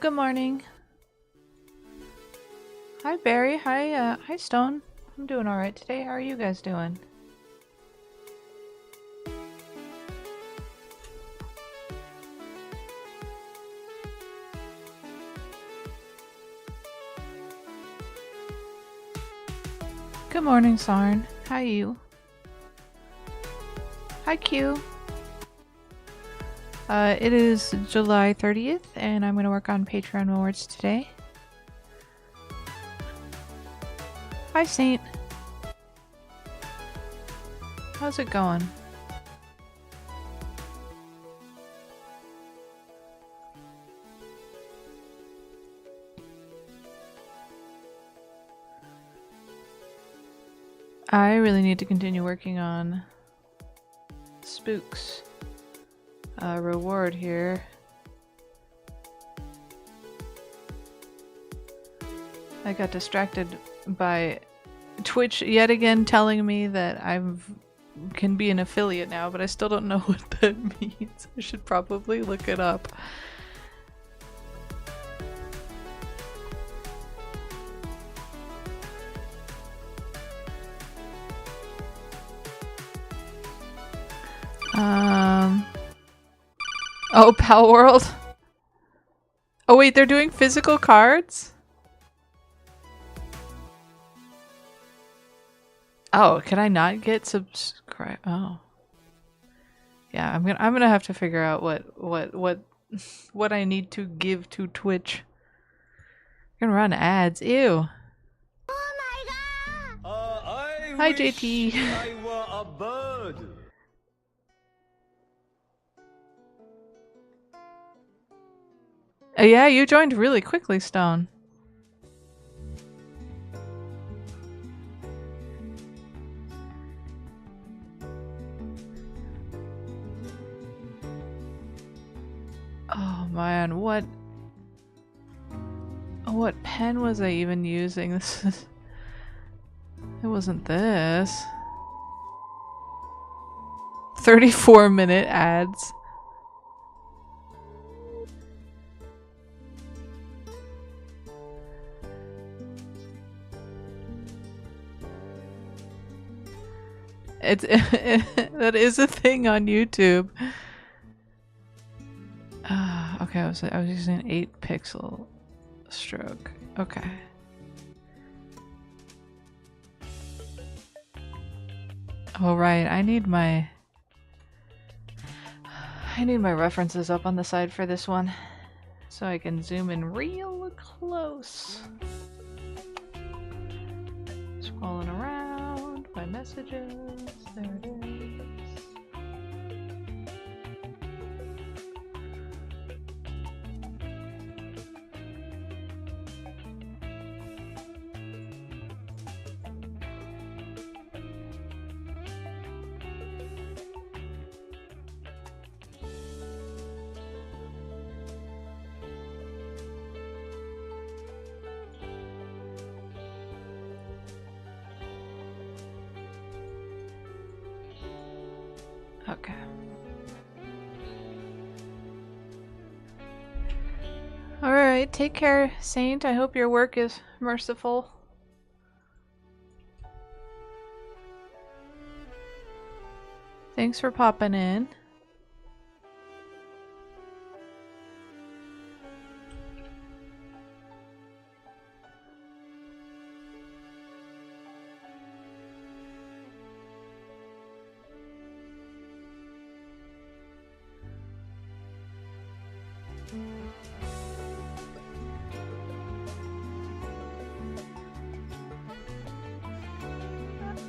good morning. Hi, Barry. Hi, Stone. I'm doing all right today. How are you guys doing? Good morning, Sarn. How you? Hi, Q. It is July 30th, and I'm going to work on Patreon rewards today. Hi, Saint. How's it going? I really need to continue working on Spook's reward here. I got distracted by Twitch yet again telling me that I can be an affiliate now, but I still don't know what that means. I should probably look it up. Oh, Pal World. Oh wait, they're doing physical cards? Oh, can I not get subscribe? Oh. Yeah, I'm gonna have to figure out what I need to give to Twitch. I'm gonna run ads. Ew. Oh my god! Hi, JT. I were a bird. Yeah, you joined really quickly, Stone. Oh man, what pen was I even using? This is it wasn't this. 34-minute ads. It's that is a thing on YouTube. Okay, I was using 8-pixel stroke. Okay. Oh right, I need my references up on the side for this one, so I can zoom in real close. Scrolling around my messages. There it is. Okay. Alright, take care, Saint. I hope your work is merciful. Thanks for popping in.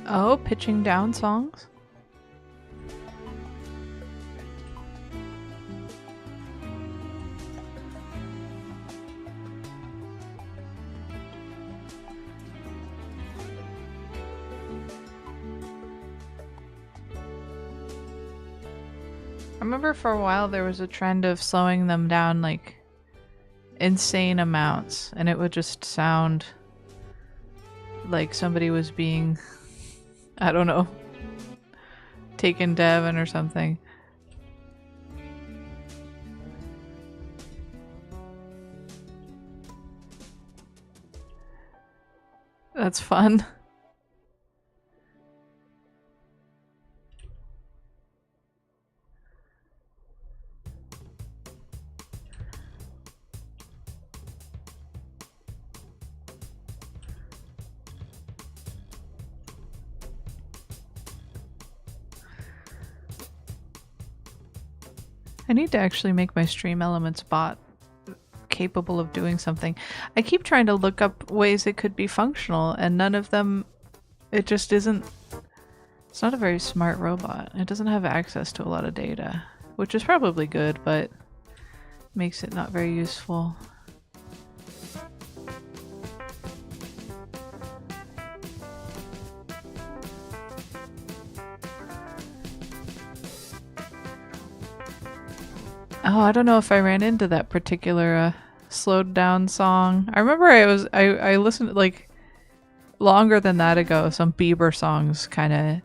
Oh, pitching down songs? I remember for a while there was a trend of slowing them down like insane amounts, and it would just sound like somebody was being, I don't know, taken Devon or something. That's fun. I need to actually make my Stream Elements bot capable of doing something. I keep trying to look up ways it could be functional, and none of them, it just isn't. It's not a very smart robot. It doesn't have access to a lot of data, which is probably good, but makes it not very useful. Oh, I don't know if I ran into that particular slowed down song. I remember I listened like longer than that ago. Some Bieber songs kind of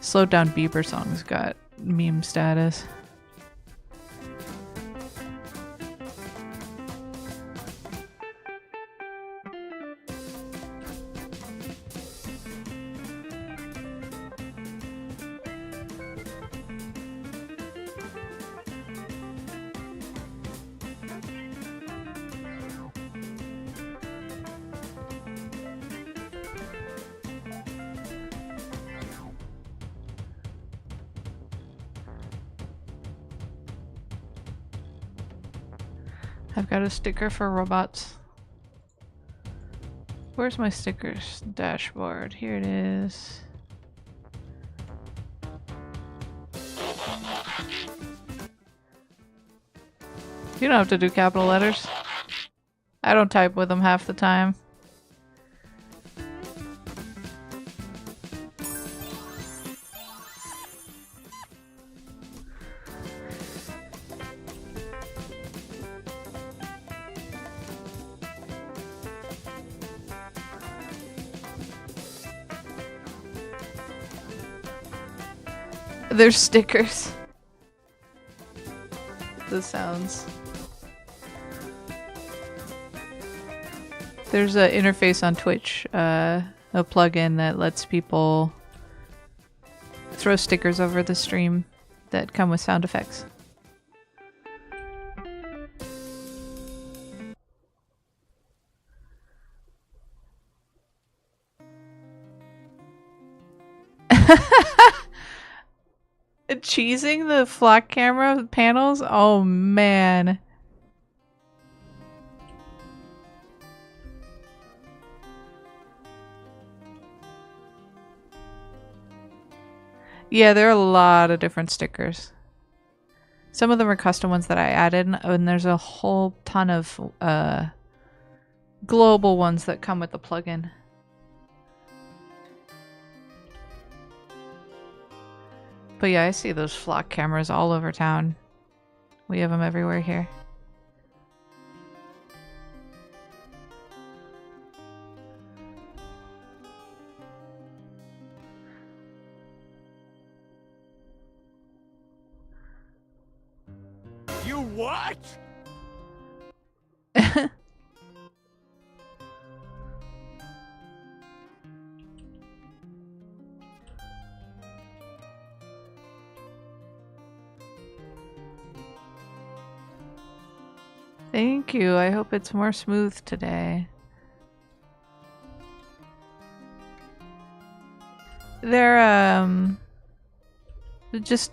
slowed down. Bieber songs got meme status. I've got a sticker for robots. Where's my stickers dashboard? Here it is. You don't have to do capital letters. I don't type with them half the time. There's stickers. The sounds. There's an interface on Twitch, a plugin that lets people throw stickers over the stream that come with sound effects. Cheesing the flock camera panels? Oh man. Yeah, there are a lot of different stickers. Some of them are custom ones that I added, and there's a whole ton of global ones that come with the plugin. But yeah, I see those flock cameras all over town. We have them everywhere here. You what? Thank you. I hope it's more smooth today. They're just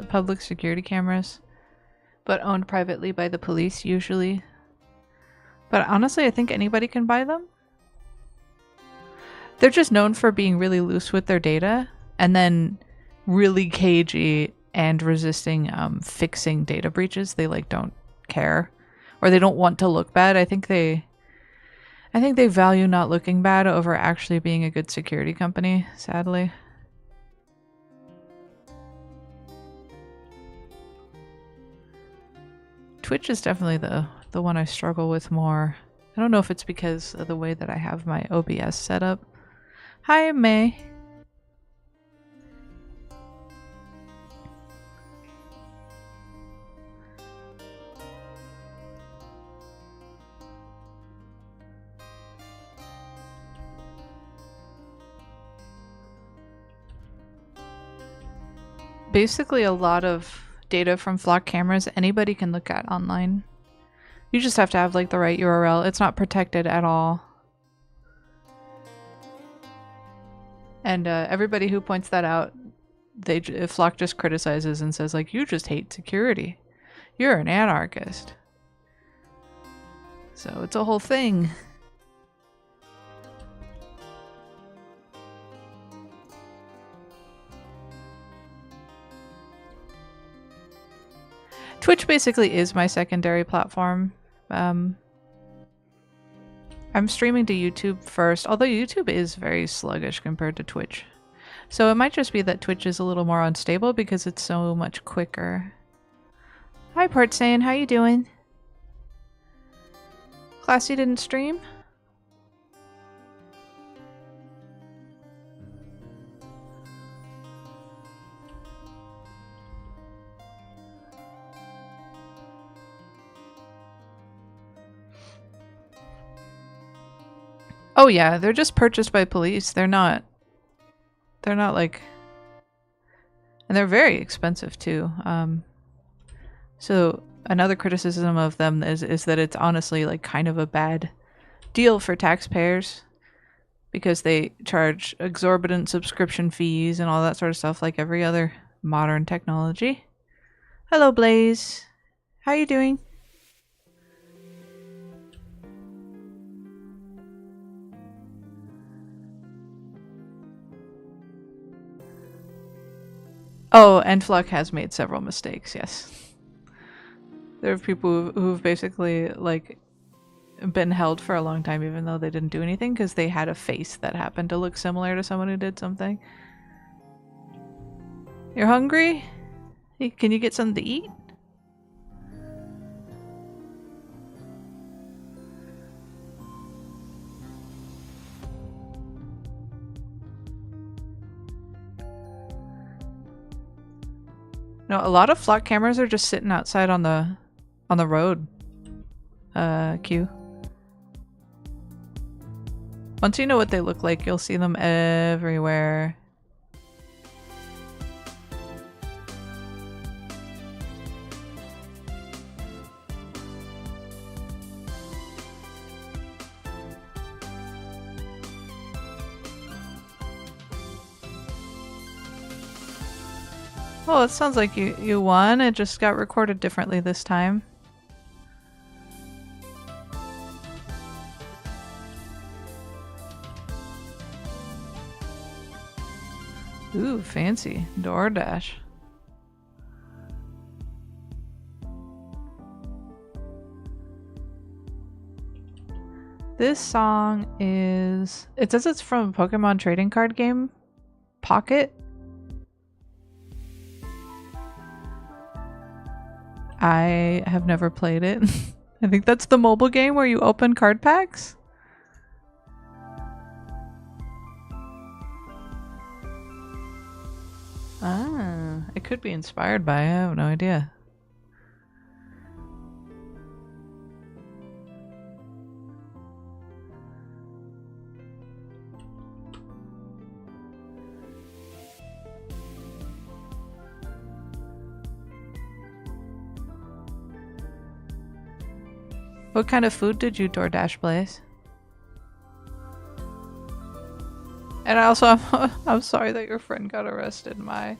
public security cameras, but owned privately by the police usually. But honestly, I think anybody can buy them. They're just known for being really loose with their data and then really cagey and resisting fixing data breaches. They like don't care. Or they don't want to look bad. I think they value not looking bad over actually being a good security company, sadly. Twitch is definitely the one I struggle with more. I don't know if it's because of the way that I have my OBS set up. Hi, May. basically a lot of data from flock cameras anybody can look at online. You just have to have like the right URL. It's not protected at all. And everybody who points that out, Flock just criticizes and says like, you just hate security. You're an anarchist. So it's a whole thing. Twitch basically is my secondary platform. I'm streaming to YouTube first, although YouTube is very sluggish compared to Twitch. So it might just be that Twitch is a little more unstable because it's so much quicker. Hi Portsane, how you doing? Classy didn't stream? Oh yeah, they're just purchased by police. They're not like, and they're very expensive too. So another criticism of them is that it's honestly like kind of a bad deal for taxpayers because they charge exorbitant subscription fees and all that sort of stuff like every other modern technology. Hello Blaze. How you doing? Oh, and Flock has made several mistakes, yes. There are people who've basically, like, been held for a long time even though they didn't do anything because they had a face that happened to look similar to someone who did something. You're hungry? Hey, can you get something to eat? No, a lot of Flock cameras are just sitting outside on the road. Q. Once you know what they look like, you'll see them everywhere. Well, it sounds like you won. It just got recorded differently this time. Ooh, fancy. DoorDash. This song is... It says it's from a Pokemon trading card game. Pocket? I have never played it. I think that's the mobile game where you open card packs? Ah, it could be inspired by it. I have no idea. What kind of food did you DoorDash, Blaze? And also, I'm sorry that your friend got arrested, Mai.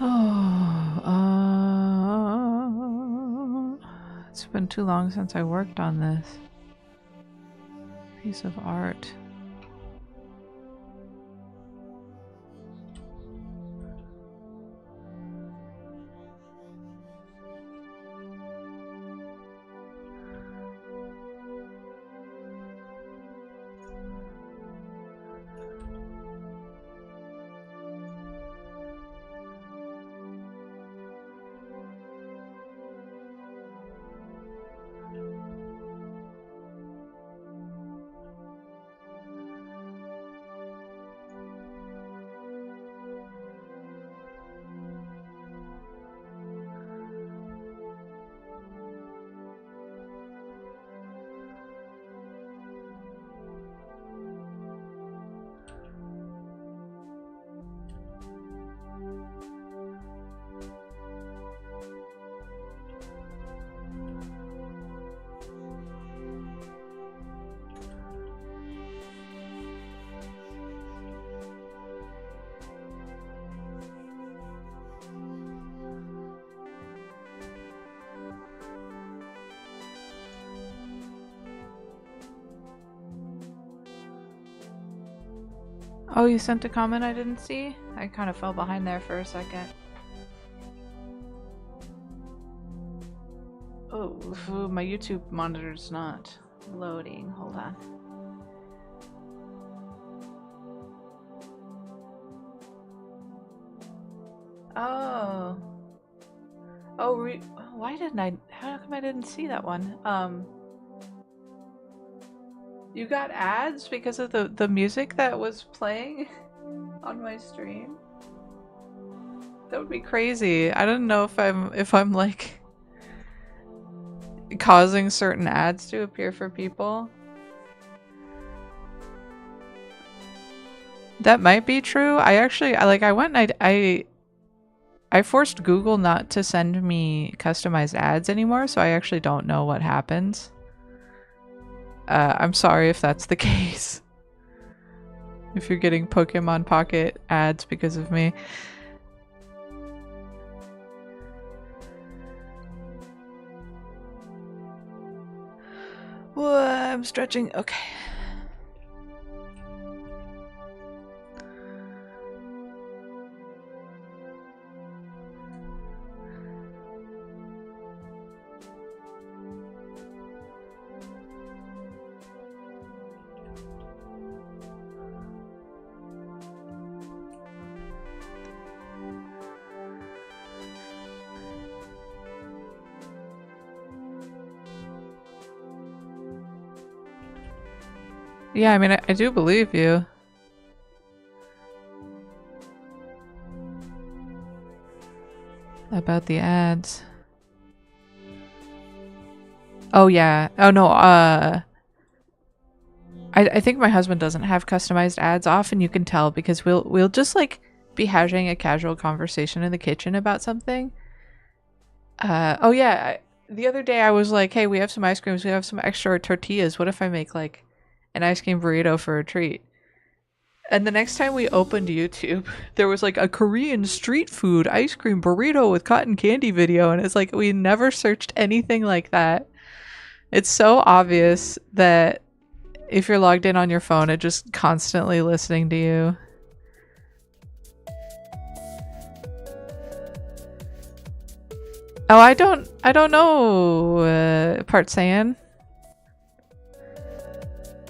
Oh, it's been too long since I worked on this piece of art. Oh, you sent a comment I didn't see? I kind of fell behind there for a second. Oh, my YouTube monitor's not loading. Hold on. Oh. Oh, why didn't I? How come I didn't see that one? You got ads because of the music that was playing on my stream? That would be crazy. I don't know if I'm like causing certain ads to appear for people. That might be true. I went and I forced Google not to send me customized ads anymore, so I actually don't know what happens. I'm sorry if that's the case. If you're getting Pokemon Pocket ads because of me. Well, I'm stretching. Okay. Yeah, I mean, I do believe you. About the ads. Oh yeah. Oh no, I think my husband doesn't have customized ads off, and you can tell because we'll just like be having a casual conversation in the kitchen about something. Oh yeah, the other day I was like, "Hey, we have some ice creams. We have some extra tortillas. What if I make like an ice cream burrito for a treat?" And the next time we opened YouTube, there was like a Korean street food ice cream burrito with cotton candy video, and it's like we never searched anything like that. It's so obvious that if you're logged in on your phone, it's just constantly listening to you. Oh, I don't know, Part Saiyan.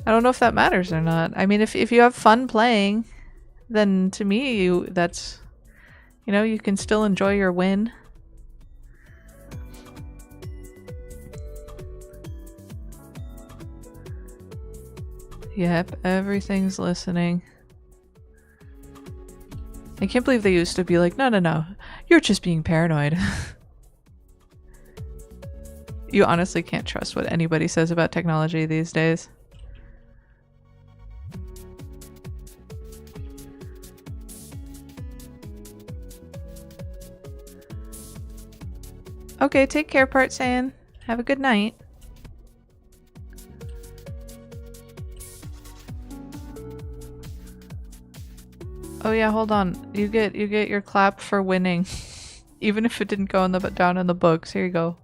I don't know if that matters or not. I mean, if you have fun playing, then to me, that's, you know, you can still enjoy your win. Yep, everything's listening. I can't believe they used to be like, no, you're just being paranoid. You honestly can't trust what anybody says about technology these days. Okay, take care, Part Saiyan. Have a good night. Oh yeah, hold on. You get your clap for winning. Even if it didn't go in the down in the books. Here you go.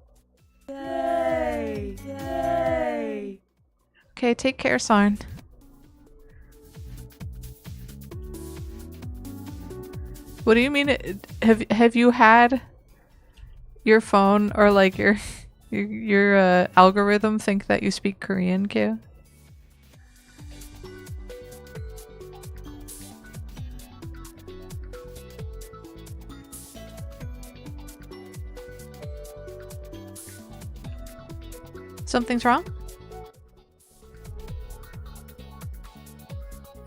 Yay! Yay! Okay, take care, Sarn. What do you mean? Have you had your phone or like your algorithm think that you speak Korean, Q? Something's wrong?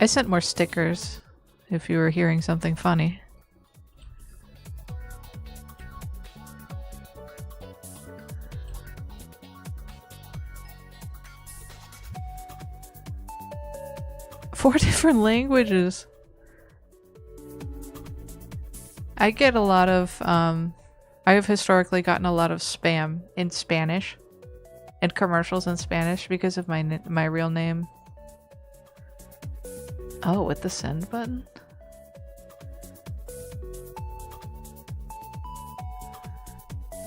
I sent more stickers if you were hearing something funny. Four different languages. I get a lot of, I have historically gotten a lot of spam in Spanish and commercials in Spanish because of my real name. Oh, with the send button?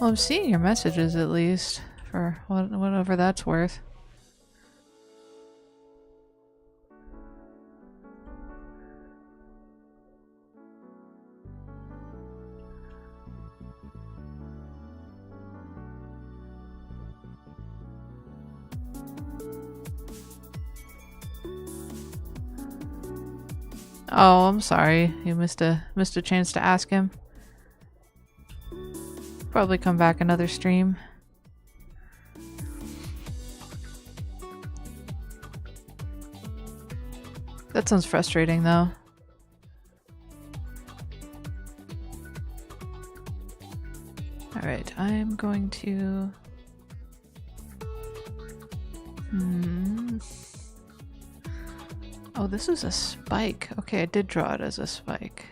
Well, I'm seeing your messages at least, for whatever that's worth. Oh, I'm sorry. You missed a chance to ask him. Probably come back another stream. That sounds frustrating though. Alright, I'm going to... Oh, this is a spike. Okay, I did draw it as a spike.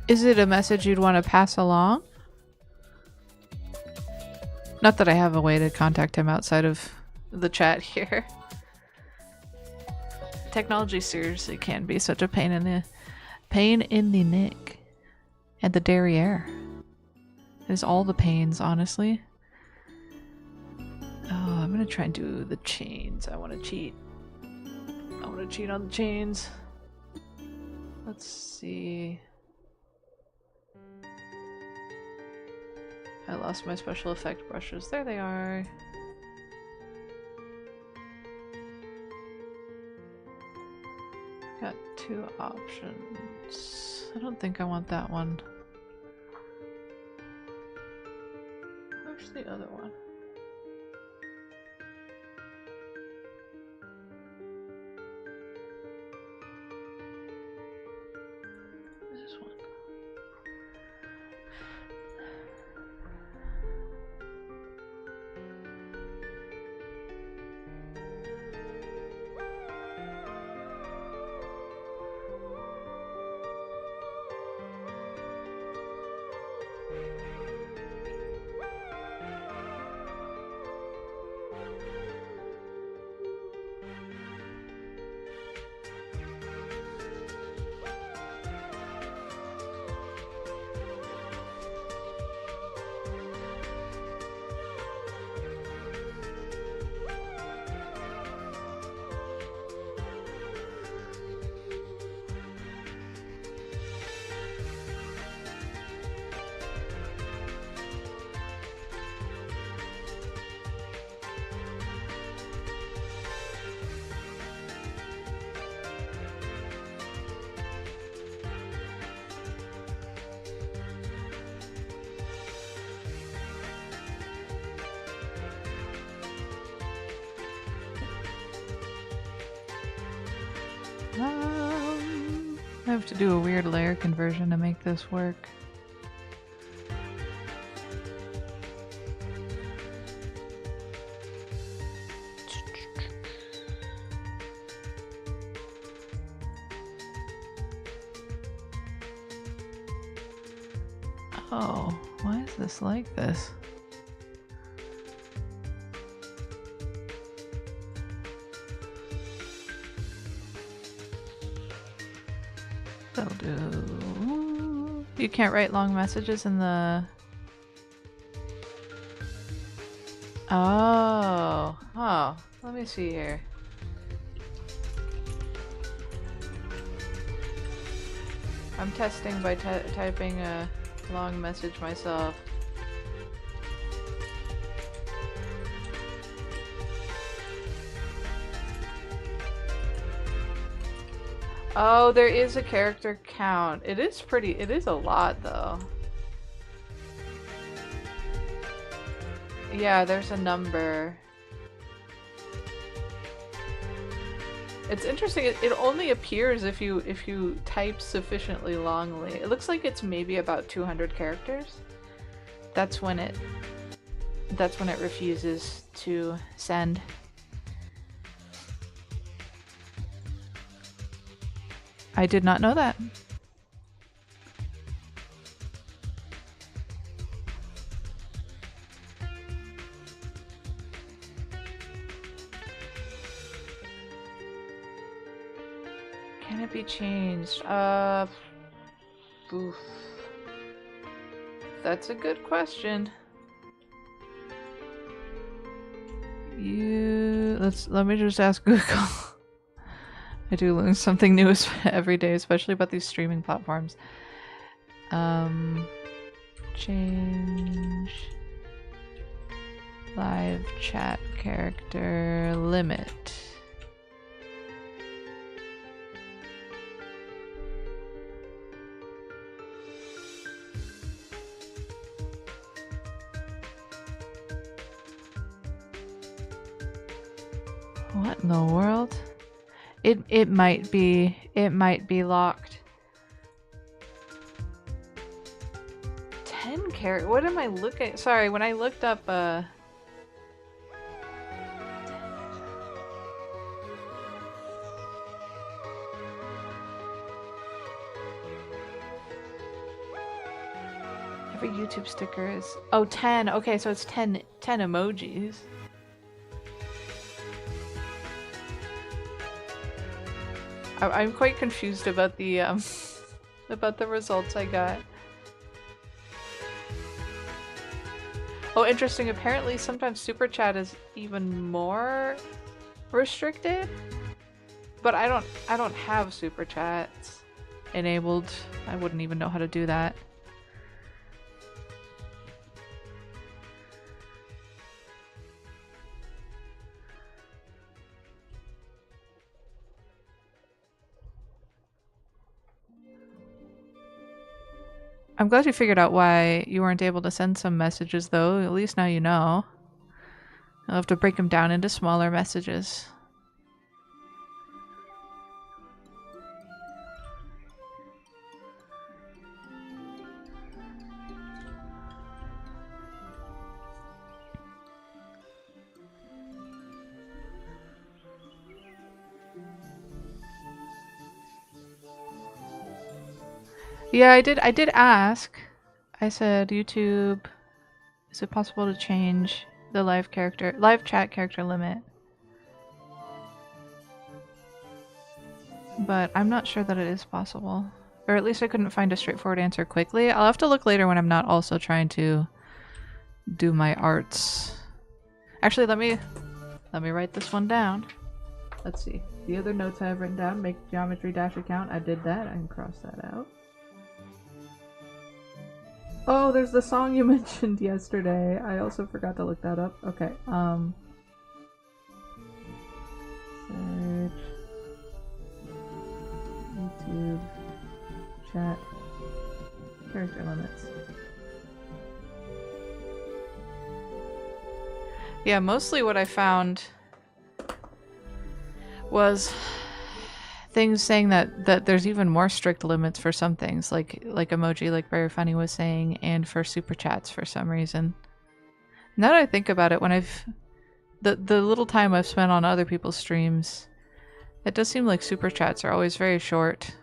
Is it a message you'd want to pass along? Not that I have a way to contact him outside of the chat here. Technology seriously can be such a pain in the neck. And the derriere. It is all the pains, honestly. Oh, I'm gonna try and do the chains. I want to cheat. I want to cheat on the chains. Let's see. I lost my special effect brushes. There they are. Got two options. I don't think I want that one. Where's the other one? This one. I have to do a weird layer conversion to make this work. Oh, why is this like this? That'll do. You can't write long messages in the... Oh. Oh. Let me see here. I'm testing by typing a long message myself. Oh, there is a character count. It is a lot though. Yeah, there's a number. It's interesting, it only appears if you type sufficiently longly. It looks like it's maybe about 200 characters. That's when it refuses to send. I did not know that. Can it be changed? Oof. That's a good question. Let me just ask Google. I do learn something new every day, especially about these streaming platforms. Change live chat character limit. What in the world? It might be locked. 10 characters. What am I looking? Sorry, when I looked up every YouTube sticker is 10. Okay, so it's 10 emojis. I'm quite confused about the about the results I got. Oh, interesting. Apparently sometimes Super Chat is even more restricted. But I don't have Super Chats enabled. I wouldn't even know how to do that. I'm glad you figured out why you weren't able to send some messages, though. At least now you know. You'll have to break them down into smaller messages. Yeah, I did ask. I said, YouTube, is it possible to change the live chat character limit? But I'm not sure that it is possible. Or at least I couldn't find a straightforward answer quickly. I'll have to look later when I'm not also trying to do my arts. Actually, let me write this one down. Let's see. The other notes I have written down, make geometry dash account. I did that. I can cross that out. Oh, there's the song you mentioned yesterday. I also forgot to look that up. Okay, search YouTube chat character limits. Yeah, mostly what I found was things saying that there's even more strict limits for some things, like emoji, like Very Funny was saying, and for super chats for some reason. Now that I think about it, when the little time I've spent on other people's streams, it does seem like super chats are always very short.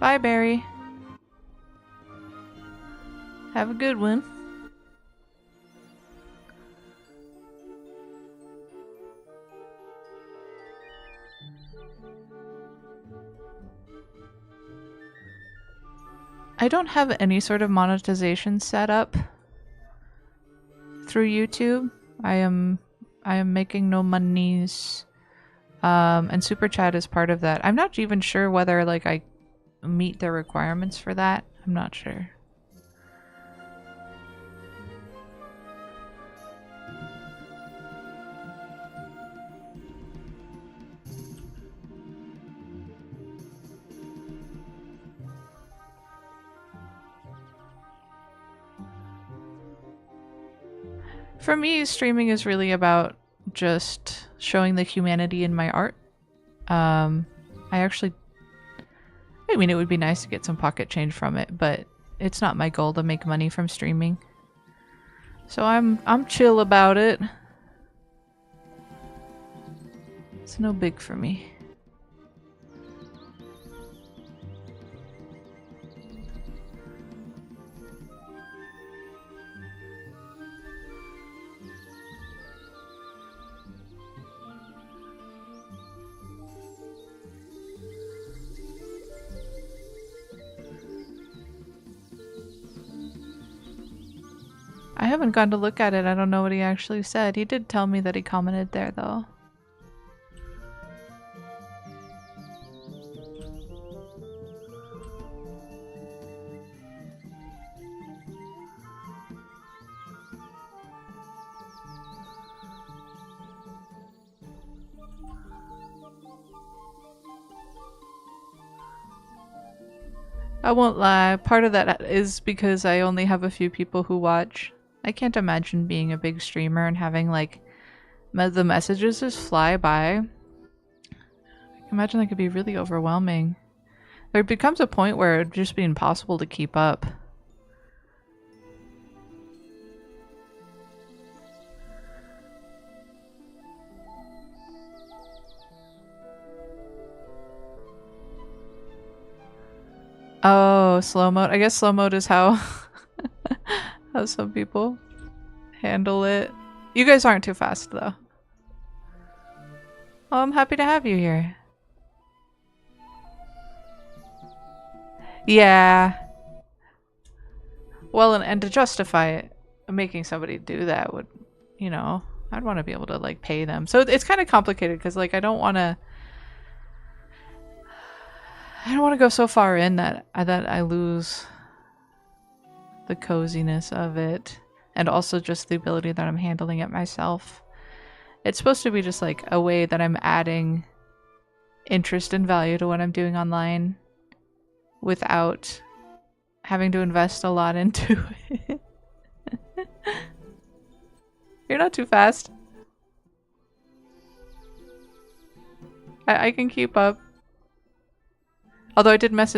Bye, Barry. Have a good one. I don't have any sort of monetization set up through YouTube. I am making no monies. And Super Chat is part of that. I'm not even sure whether like I meet the requirements for that. I'm not sure. For me, streaming is really about just showing the humanity in my art. I mean, it would be nice to get some pocket change from it, but it's not my goal to make money from streaming. So I'm chill about it. It's no big for me. I haven't gone to look at it. I don't know what he actually said. He did tell me that he commented there, though. I won't lie, part of that is because I only have a few people who watch. I can't imagine being a big streamer and having like the messages just fly by. I can imagine that could be really overwhelming. There becomes a point where it'd just be impossible to keep up. Oh, slow mode. I guess slow mode is how how some people handle it. You guys aren't too fast though. Oh, I'm happy to have you here. Yeah. Well, and to justify it, making somebody do that would, you know, I'd want to be able to like pay them. So it's kind of complicated because like I don't want to go so far in that I lose the coziness of it, and also just the ability that I'm handling it myself. It's supposed to be just like a way that I'm adding interest and value to what I'm doing online without having to invest a lot into it. You're not too fast. I can keep up. Although I did miss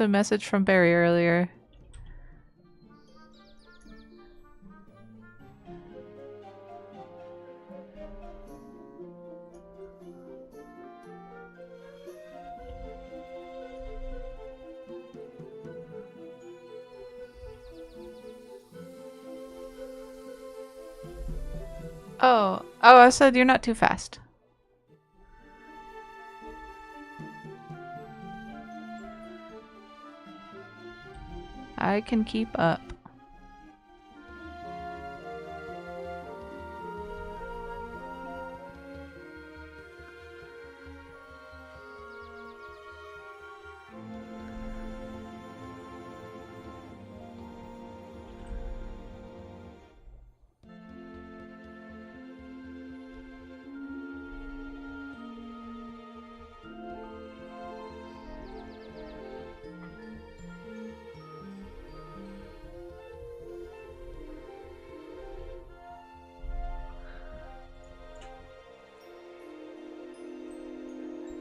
a message from Barry earlier. Oh, I said you're not too fast. I can keep up.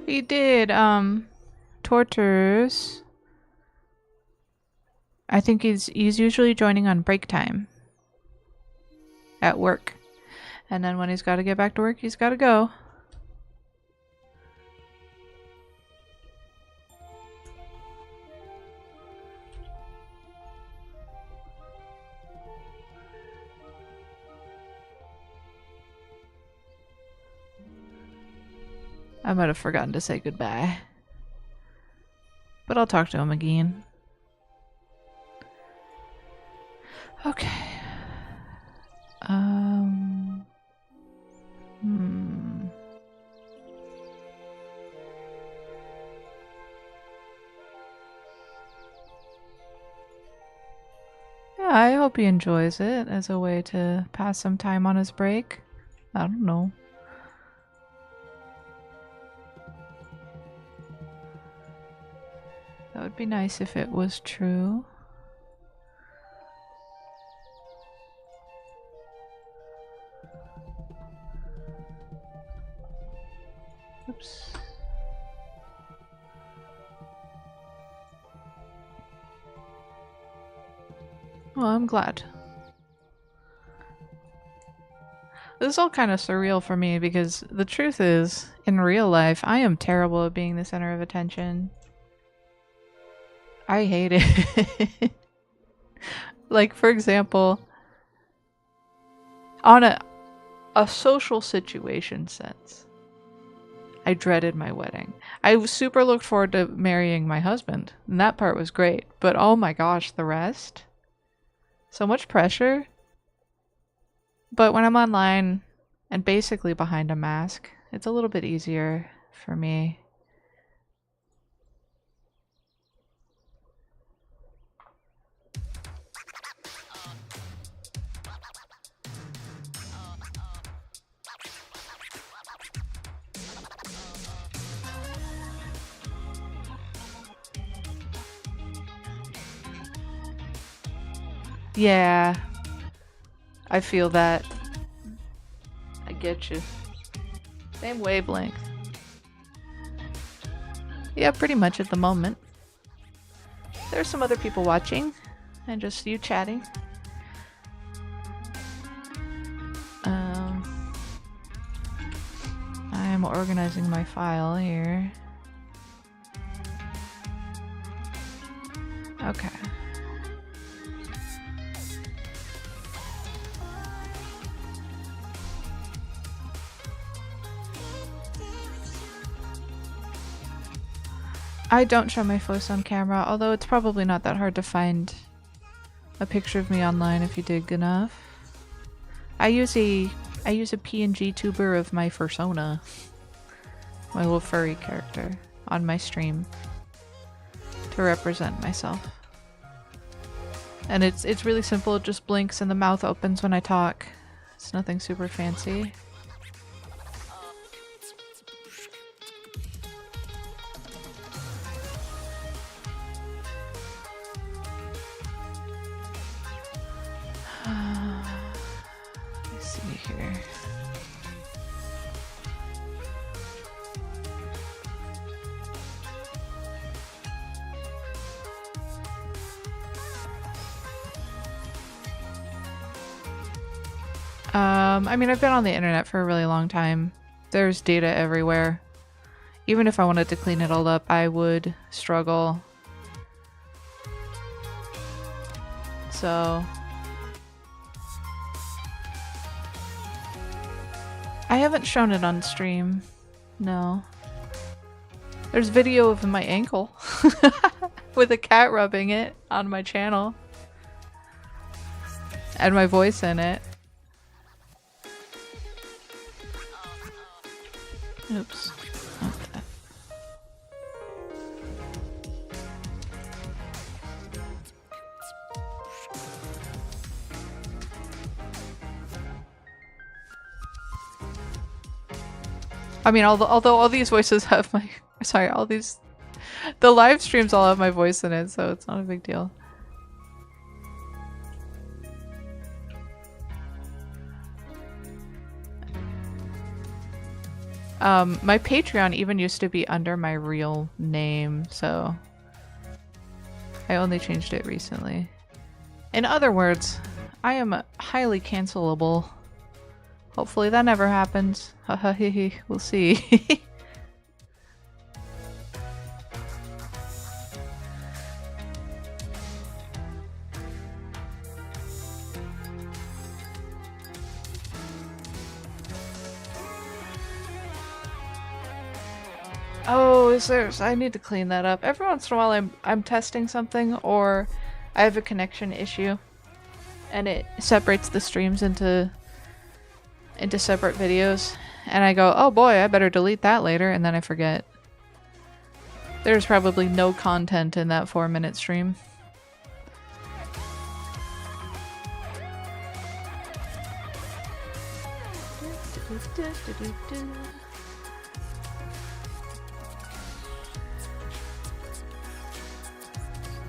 He did, Tortures. I think he's usually joining on break time. At work. And then when he's got to get back to work, he's got to go. I might have forgotten to say goodbye. But I'll talk to him again. Okay. Yeah, I hope he enjoys it as a way to pass some time on his break. I don't know. That would be nice if it was true. Oops. Well, I'm glad. This is all kind of surreal for me because the truth is, in real life, I am terrible at being the center of attention. I hate it. Like, for example, on a social situation sense, I dreaded my wedding. I super looked forward to marrying my husband, and that part was great. But oh my gosh, the rest? So much pressure. But when I'm online and basically behind a mask, it's a little bit easier for me. Yeah, I feel that. I get you. Same wavelength. Yeah, pretty much at the moment. There's some other people watching, and just you chatting. I'm organizing my file here. Okay. I don't show my face on camera, although it's probably not that hard to find a picture of me online if you dig enough. I use a PNG tuber of my fursona, my little furry character, on my stream to represent myself. And it's really simple, it just blinks and the mouth opens when I talk. It's nothing super fancy. Let's see here. I mean, I've been on the internet for a really long time. There's data everywhere. Even if I wanted to clean it all up, I would struggle. So I haven't shown it on stream. No. There's video of my ankle with a cat rubbing it on my channel. And my voice in it. Oops. Okay. I mean, although all these voices have my... Sorry, the live streams all have my voice in it, so it's not a big deal. My Patreon even used to be under my real name, so I only changed it recently. In other words, I am highly cancelable. Hopefully that never happens. Haha, we'll see. Oh, is there? I need to clean that up. Every once in a while, I'm testing something, or I have a connection issue, and it separates the streams into separate videos, and I go, oh boy, I better delete that later, and then I forget. There's probably no content in that 4-minute stream.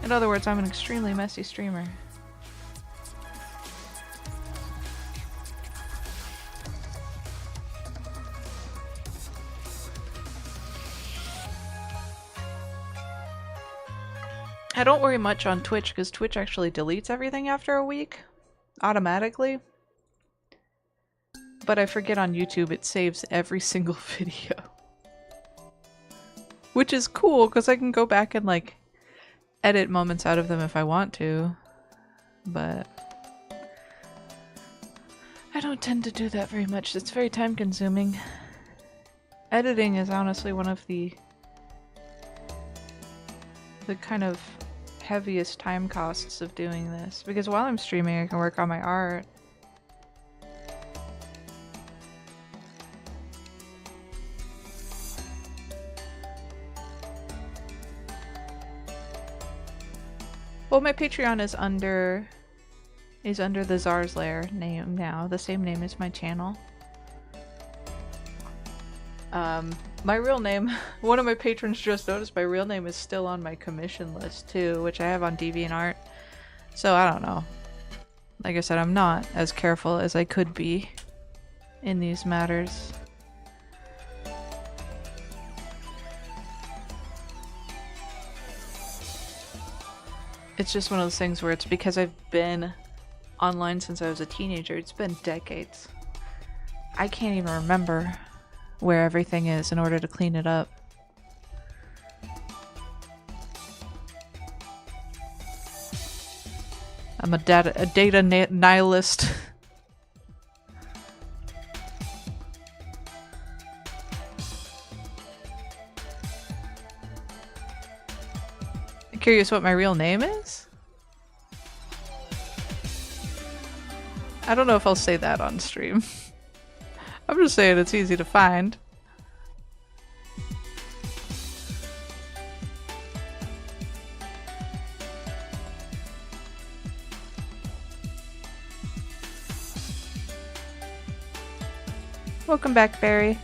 In other words, I'm an extremely messy streamer. I don't worry much on Twitch because Twitch actually deletes everything after a week automatically. But I forget on YouTube it saves every single video. Which is cool because I can go back and like edit moments out of them if I want to. But I don't tend to do that very much. It's very time consuming. Editing is honestly one of the kind of heaviest time costs of doing this, because while I'm streaming I can work on my art. Well, my Patreon is under the zarlair name now, the same name as my channel. My real name, one of my patrons just noticed my real name is still on my commission list too, which I have on DeviantArt. So I don't know. Like I said, I'm not as careful as I could be in these matters. It's just one of those things where it's because I've been online since I was a teenager. It's been decades. I can't even remember where everything is in order to clean it up. I'm a data nihilist. I'm curious what my real name is? I don't know if I'll say that on stream. I'm just saying it's easy to find. Welcome back, Barry.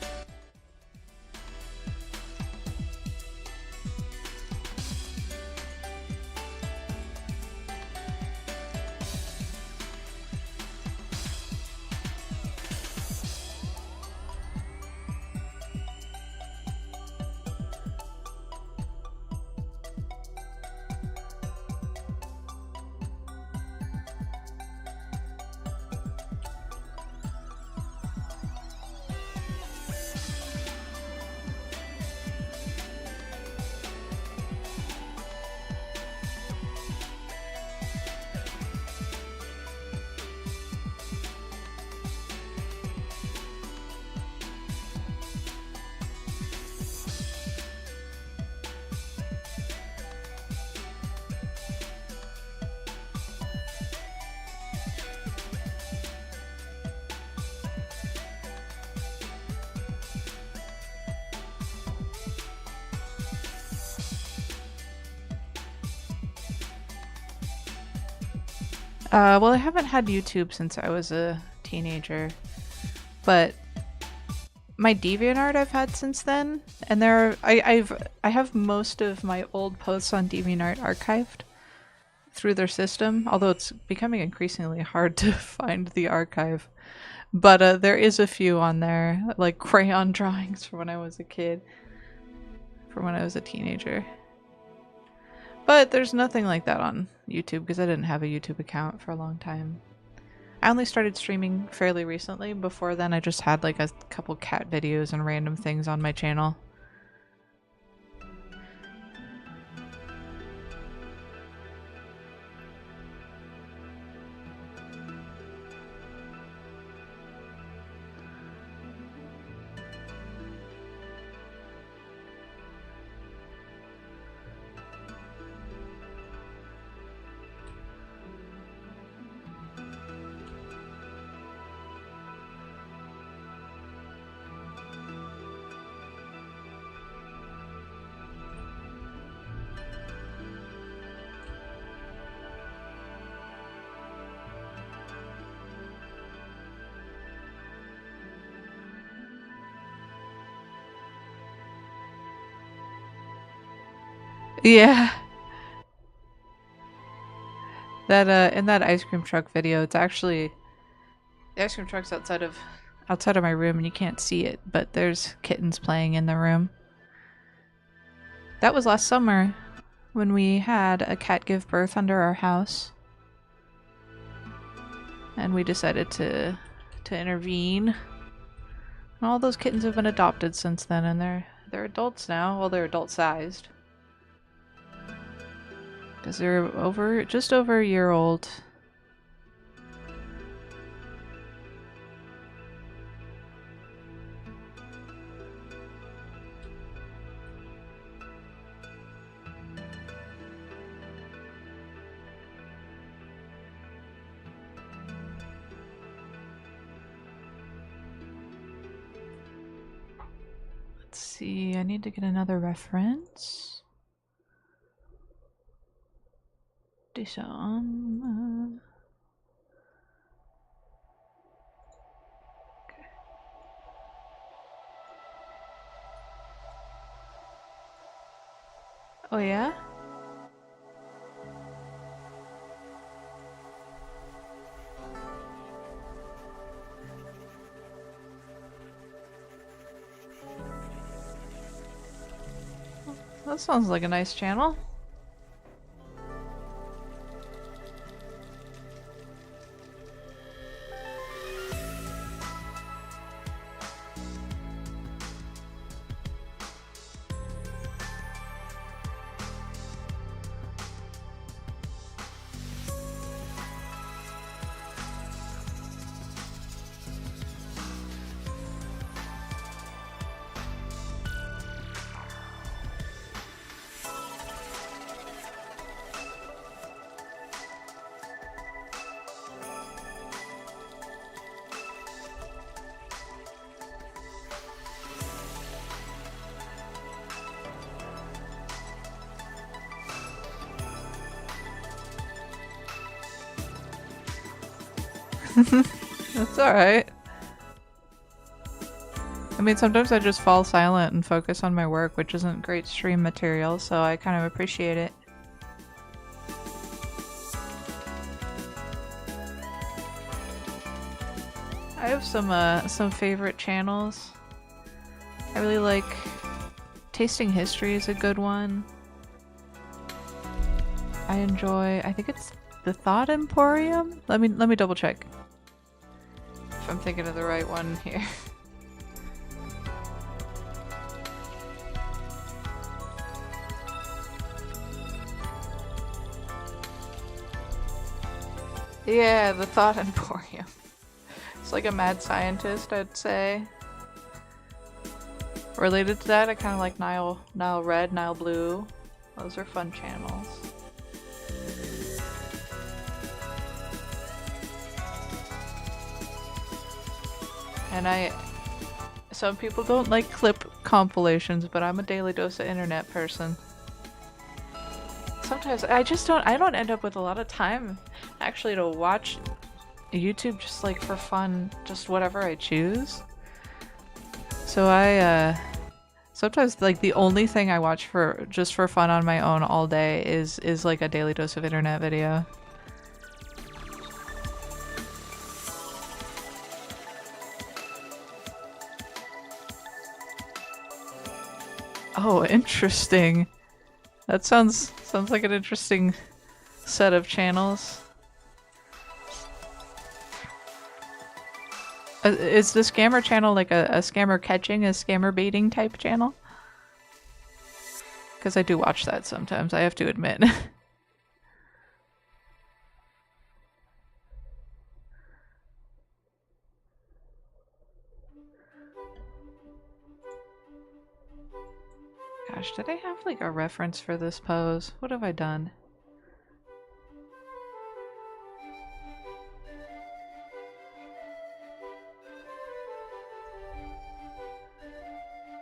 Well, I haven't had YouTube since I was a teenager, but my DeviantArt I've had since then, and I have most of my old posts on DeviantArt archived through their system, although it's becoming increasingly hard to find the archive. But there is a few on there, like crayon drawings from when I was a kid, from when I was a teenager. But there's nothing like that on YouTube because I didn't have a YouTube account for a long time. I only started streaming fairly recently. Before then I just had like a couple cat videos and random things on my channel. Yeah. That in that ice cream truck video, it's actually the ice cream truck's outside of my room and you can't see it, but there's kittens playing in the room. That was last summer when we had a cat give birth under our house. And we decided to intervene. And all those kittens have been adopted since then, and they're adults now. Well, they're adult sized. Because they're just over a year old. Let's see, I need to get another reference. This on. Okay. Oh yeah? That sounds like a nice channel. That's alright. I mean, sometimes I just fall silent and focus on my work, which isn't great stream material, so I kind of appreciate it. I have some favorite channels. I really like Tasting History is a good one. I enjoy, I think it's the Thought Emporium? Let me double check. If I'm thinking of the right one here. Yeah, the Thought Emporium. It's like a mad scientist, I'd say. Related to that, I kind of like Nile Red, Nile Blue. Those are fun channels. And some people don't like clip compilations, but I'm a daily dose of internet person. Sometimes I don't end up with a lot of time actually to watch YouTube just like for fun, just whatever I choose. So sometimes like the only thing I watch for just for fun on my own all day is like a daily dose of internet video. Oh, interesting. That sounds like an interesting set of channels. Is the scammer channel like a scammer catching, a scammer baiting type channel? Because I do watch that sometimes, I have to admit. Gosh, did I have like a reference for this pose? What have I done?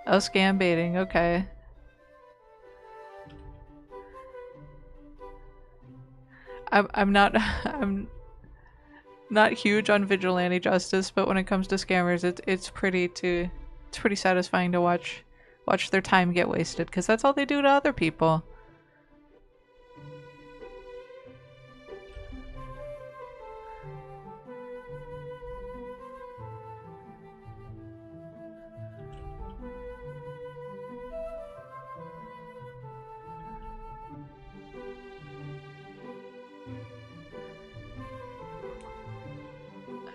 Oh, scam baiting, okay. I'm not I'm not huge on vigilante justice, but when it comes to scammers, it's pretty satisfying to watch their time get wasted, because that's all they do to other people.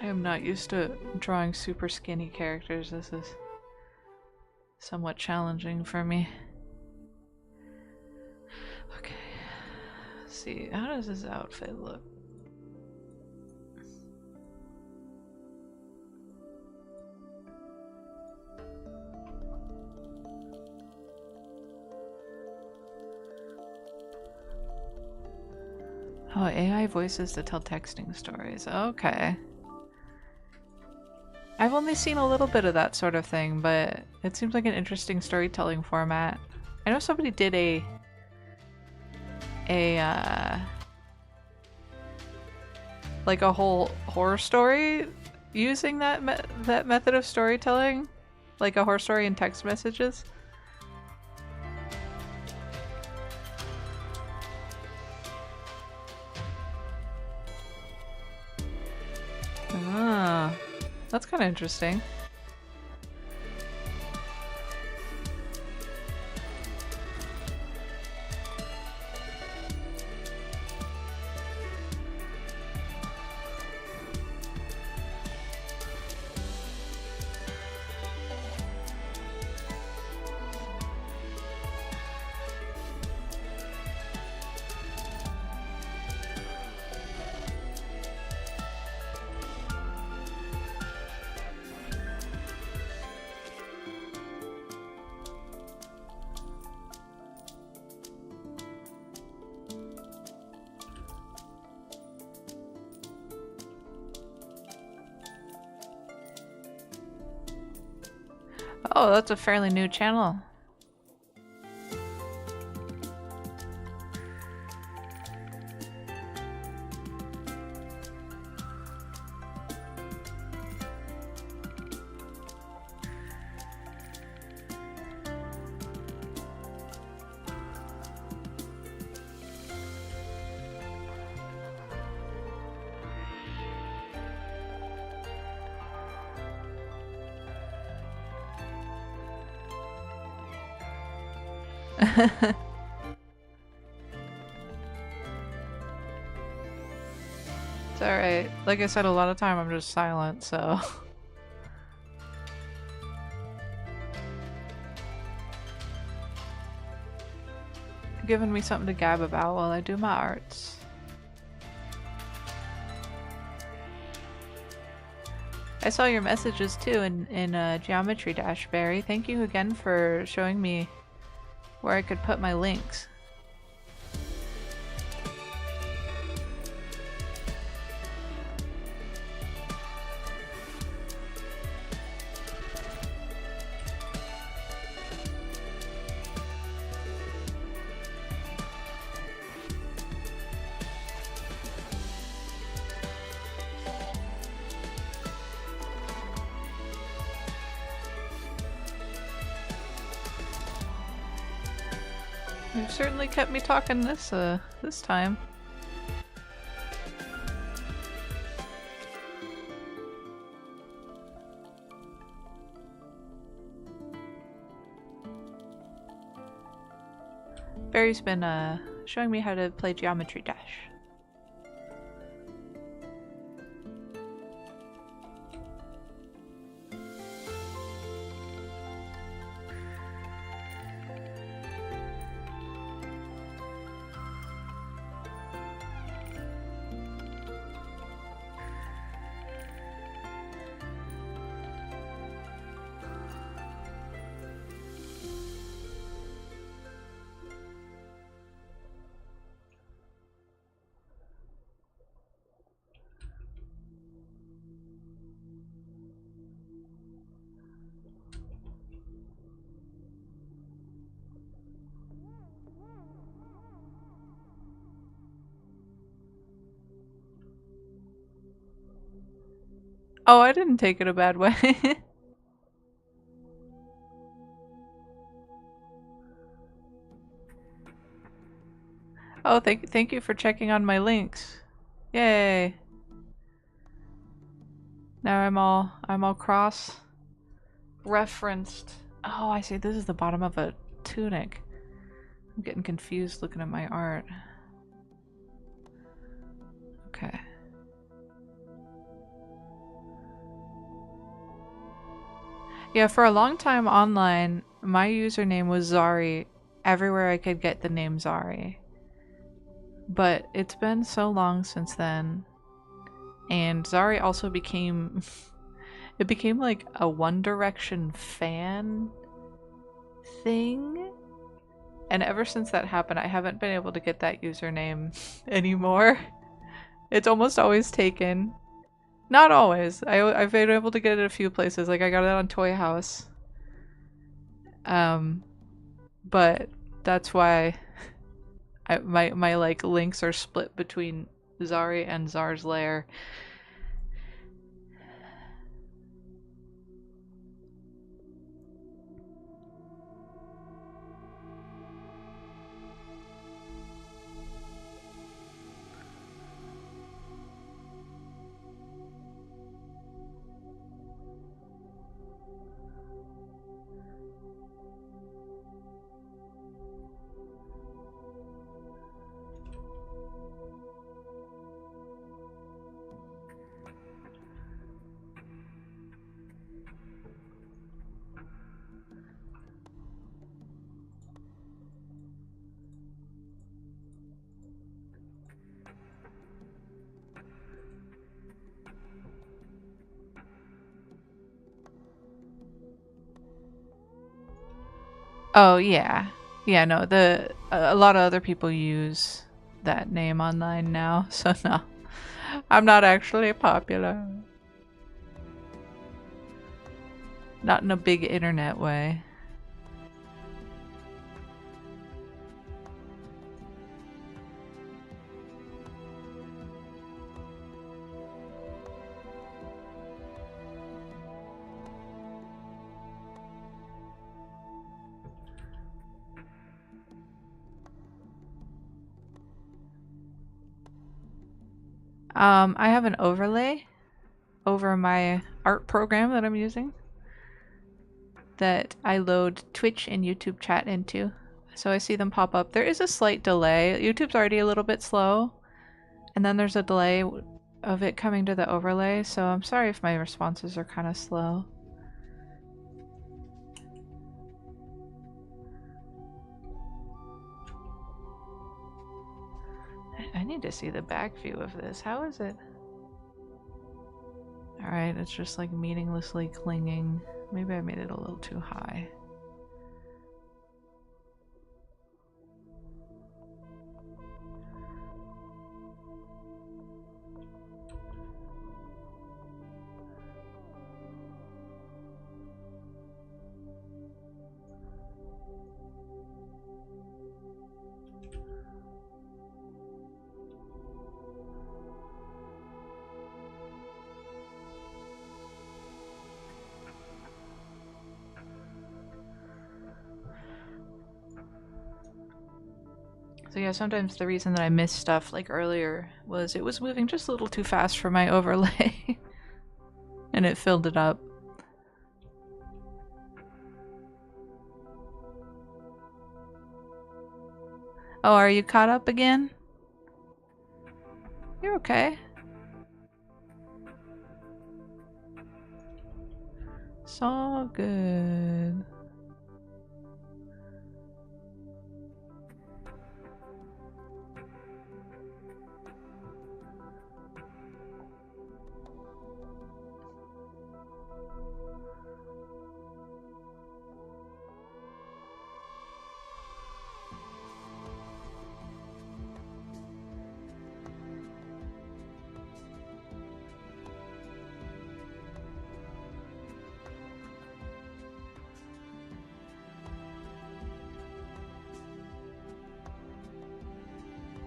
I am not used to drawing super skinny characters. This is somewhat challenging for me. Okay. Let's see, how does this outfit look? Oh, AI voices to tell texting stories. Okay. I've only seen a little bit of that sort of thing, but it seems like an interesting storytelling format. I know somebody did like a whole horror story using that method of storytelling, like a horror story in text messages. Ah, that's kind of interesting. Oh, that's a fairly new channel. It's alright. Like I said, a lot of time I'm just silent, so... Giving me something to gab about while I do my arts. I saw your messages too in Geometry Dash, Barry. Thank you again for showing me where I could put my links. You've certainly kept me talking this time. Barry's been showing me how to play Geometry Dash. Oh, I didn't take it a bad way. Oh, thank you for checking on my links. Yay. Now I'm all cross referenced. Oh, I see. This is the bottom of a tunic. I'm getting confused looking at my art. Okay. Yeah, for a long time online, my username was Zari everywhere I could get the name Zari. But it's been so long since then. And Zari also became it became like a One Direction fan thing. And ever since that happened, I haven't been able to get that username anymore. It's almost always taken. Not always. I've been able to get it a few places. Like I got it on Toy House. But that's why my like links are split between Zari and Zarlair. Oh yeah. Yeah, no, a lot of other people use that name online now, so no. I'm not actually popular. Not in a big internet way. I have an overlay over my art program that I'm using that I load Twitch and YouTube chat into. So I see them pop up. There is a slight delay. YouTube's already a little bit slow, and then there's a delay of it coming to the overlay, so I'm sorry if my responses are kind of slow. I need to see the back view of this. How is it? Alright, it's just like meaninglessly clinging. Maybe I made it a little too high. So yeah, sometimes the reason that I missed stuff like earlier was it was moving just a little too fast for my overlay. And it filled it up. Oh, are you caught up again? You're okay. It's all good.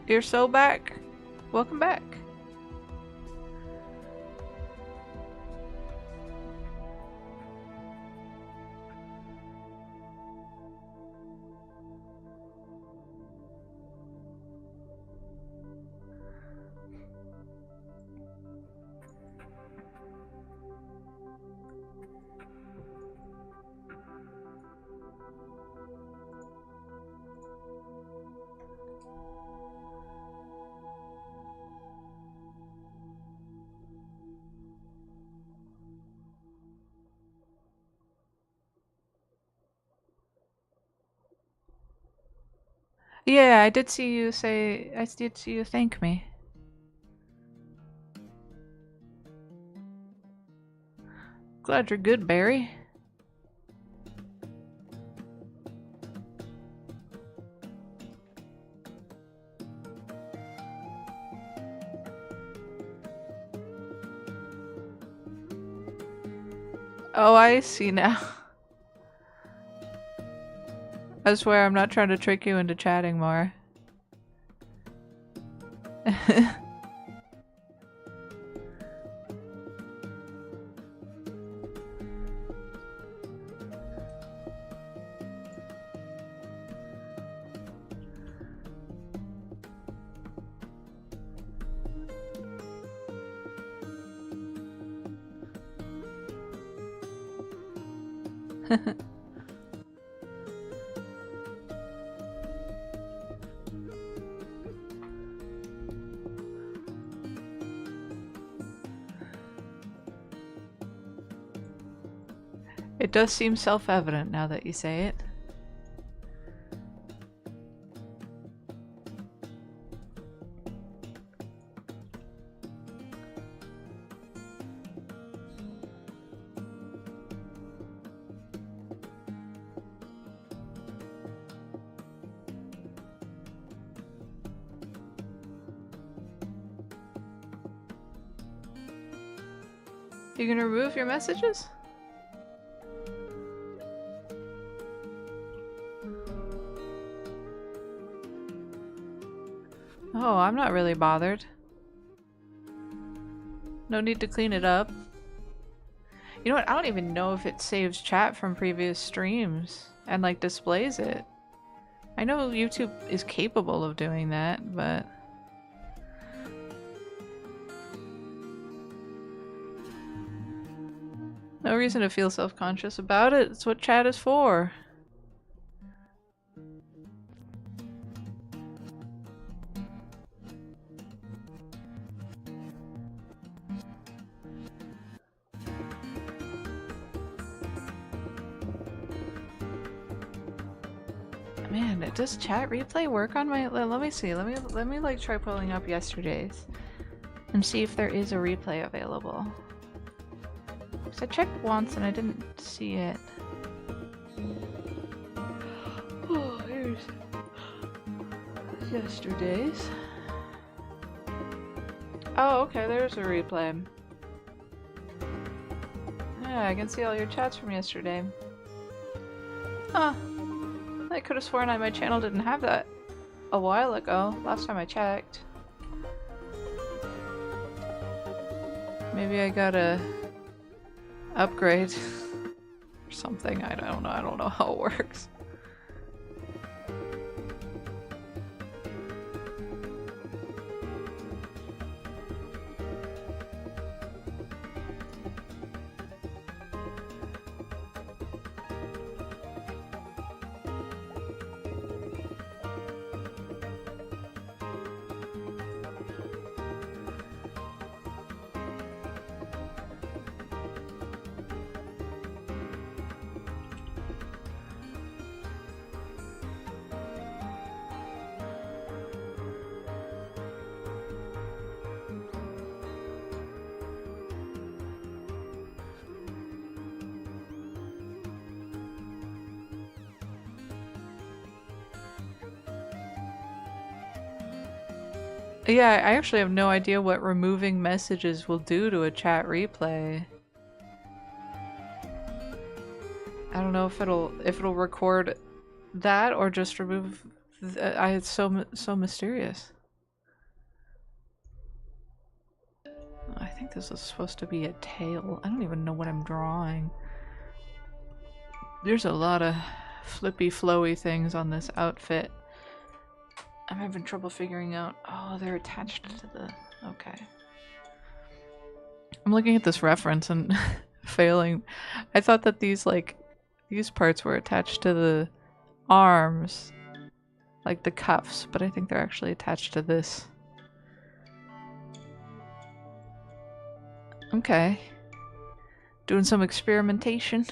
You're so back. Welcome back. Yeah, I did see you say. I did see you thank me. Glad you're good, Barry. Oh, I see now. I swear I'm not trying to trick you into chatting more. It does seem self-evident now that you say it. You gonna remove your messages? Oh, I'm not really bothered. No need to clean it up. You know what? I don't even know if it saves chat from previous streams and like displays it. I know YouTube is capable of doing that, but... No reason to feel self-conscious about it. It's what chat is for. Man, does chat replay work on my... Let me see. Let me like try pulling up yesterday's and see if there is a replay available. So I checked once and I didn't see it. Oh, here's yesterday's. Oh, okay, there's a replay. Yeah, I can see all your chats from yesterday. Huh. I could have sworn my channel didn't have that a while ago, last time I checked. Maybe I gotta upgrade or something. I don't know how it works. Yeah, I actually have no idea what removing messages will do to a chat replay. I don't know if it'll record that or just remove. It's so mysterious. I think this is supposed to be a tail. I don't even know what I'm drawing. There's a lot of flippy flowy things on this outfit. I'm having trouble figuring out. Oh, they're attached to the... Okay. I'm looking at this reference and failing. I thought that these parts were attached to the arms, like the cuffs, but I think they're actually attached to this. Okay. Doing some experimentation.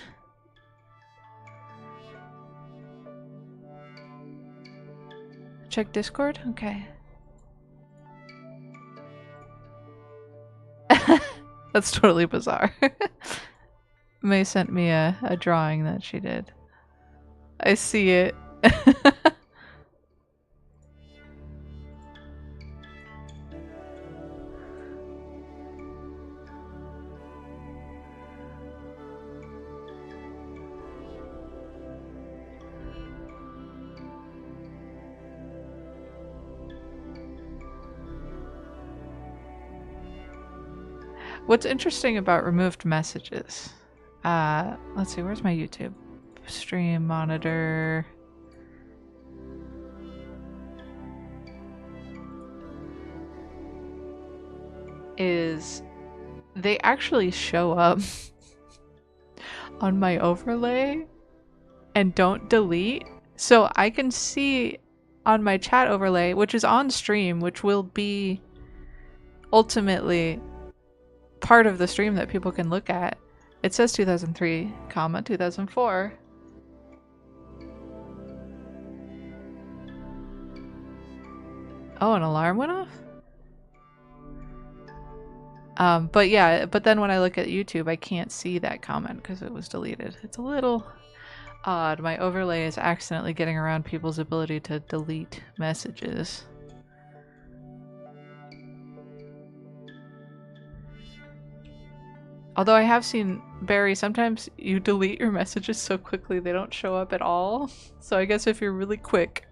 check Discord? Okay. That's totally bizarre. May sent me a drawing that she did. I see it. What's interesting about removed messages? Let's see, where's my YouTube? Stream monitor. Is they actually show up on my overlay and don't delete. So I can see on my chat overlay, which is on stream, which will be ultimately part of the stream that people can look at. It says 2003, 2004. Oh, an alarm went off? But yeah, but then when I look at YouTube, I can't see that comment because it was deleted. It's a little odd. My overlay is accidentally getting around people's ability to delete messages. Although I have seen, Barry, sometimes you delete your messages so quickly they don't show up at all. So I guess if you're really quick.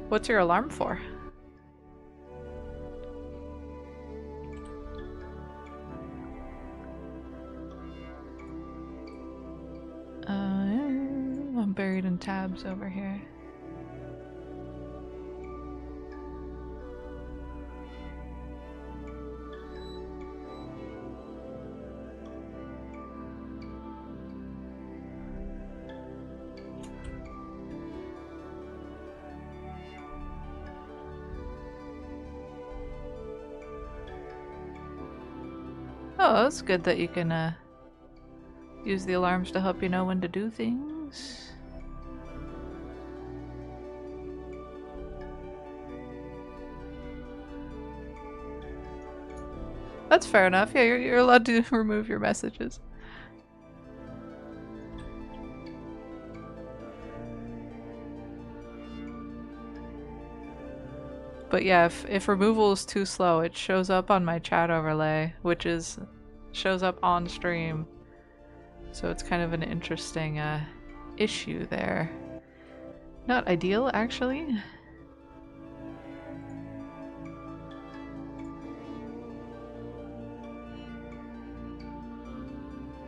What's your alarm for? I'm buried in tabs over here. Oh, it's good that you can use the alarms to help you know when to do things. That's fair enough. Yeah, you're allowed to remove your messages. But yeah, if removal is too slow, it shows up on my chat overlay, which shows up on stream. So it's kind of an interesting issue there. Not ideal, actually.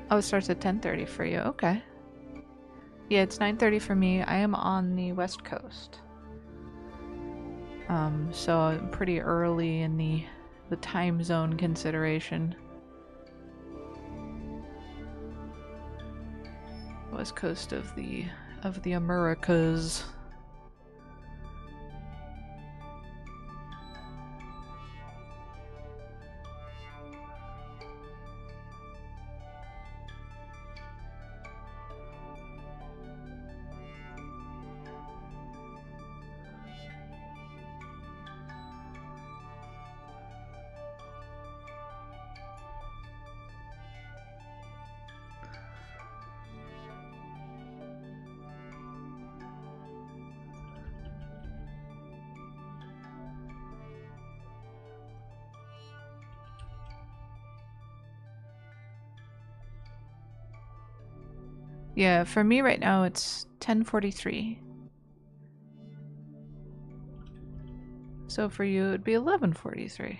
Oh, it starts at 10:30 for you. Okay. Yeah, it's 9:30 for me. I am on the West Coast. So I'm pretty early in the time zone consideration. West Coast of the Americas. Yeah, for me right now it's 10:43. So for you it'd be 11:43.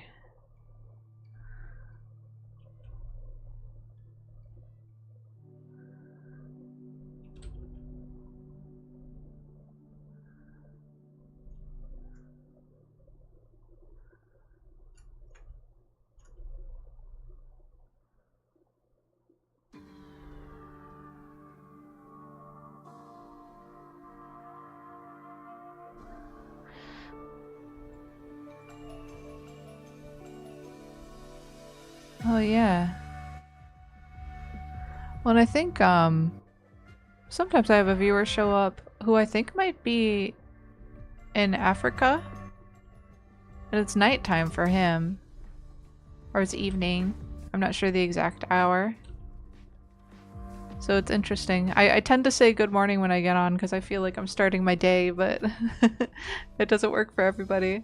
Oh yeah. Well, and I think sometimes I have a viewer show up who I think might be in Africa. And it's nighttime for him. Or it's evening. I'm not sure the exact hour. So it's interesting. I tend to say good morning when I get on because I feel like I'm starting my day, but it doesn't work for everybody.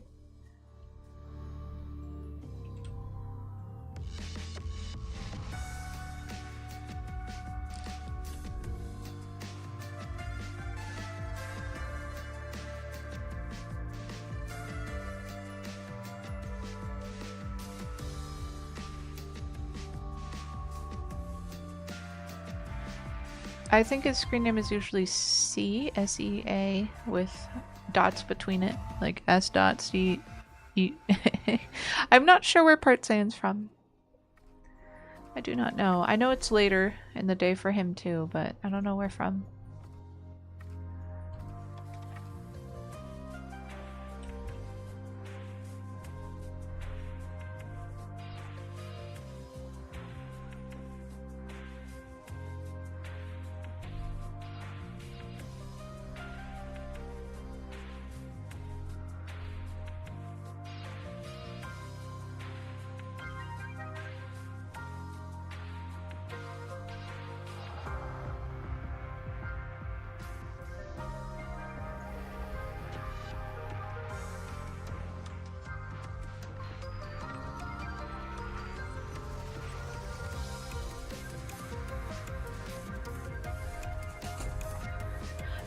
I think his screen name is usually C, S-E-A, with dots between it, like S dot C E. I'm not sure where Part Saiyan's from. I do not know. I know it's later in the day for him too, but I don't know where from.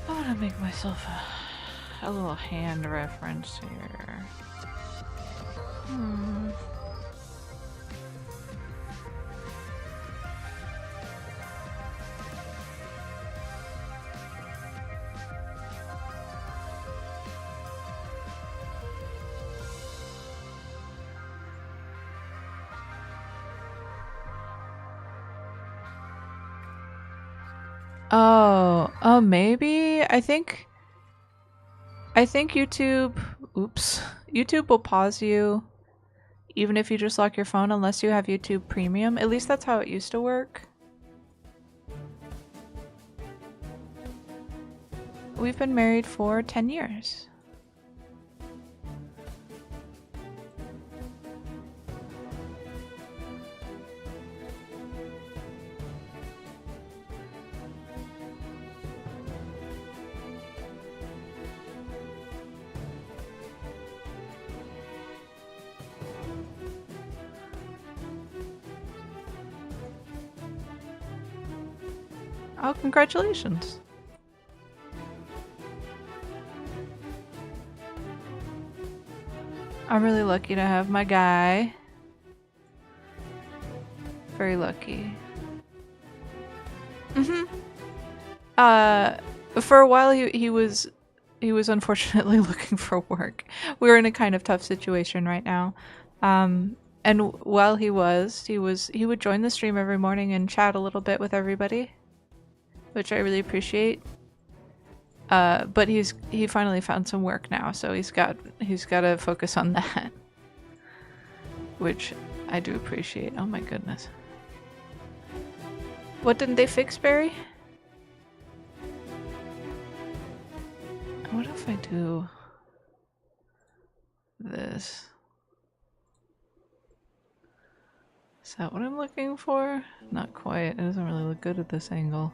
I want to make myself a little hand reference here. Oh, maybe? I think YouTube, oops, YouTube will pause you even if you just lock your phone unless you have YouTube Premium. At least that's how it used to work. We've been married for 10 years. Oh, congratulations. I'm really lucky to have my guy. Very lucky. For a while he was unfortunately looking for work. We're in a kind of tough situation right now. And while he would join the stream every morning and chat a little bit with everybody, which I really appreciate. But he finally found some work now, so he's got to focus on that, which I do appreciate. Oh my goodness. What didn't they fix, Barry? What if I do this? Is that what I'm looking for? Not quite. It doesn't really look good at this angle.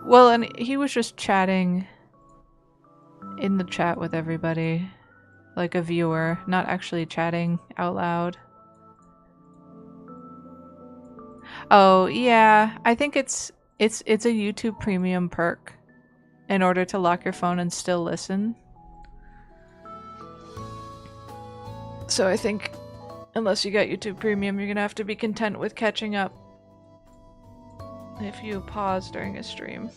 Well, and he was just chatting in the chat with everybody, like a viewer, not actually chatting out loud. Oh, yeah, I think it's a YouTube Premium perk in order to lock your phone and still listen. So I think unless you got YouTube Premium, you're gonna have to be content with catching up if you pause during a stream.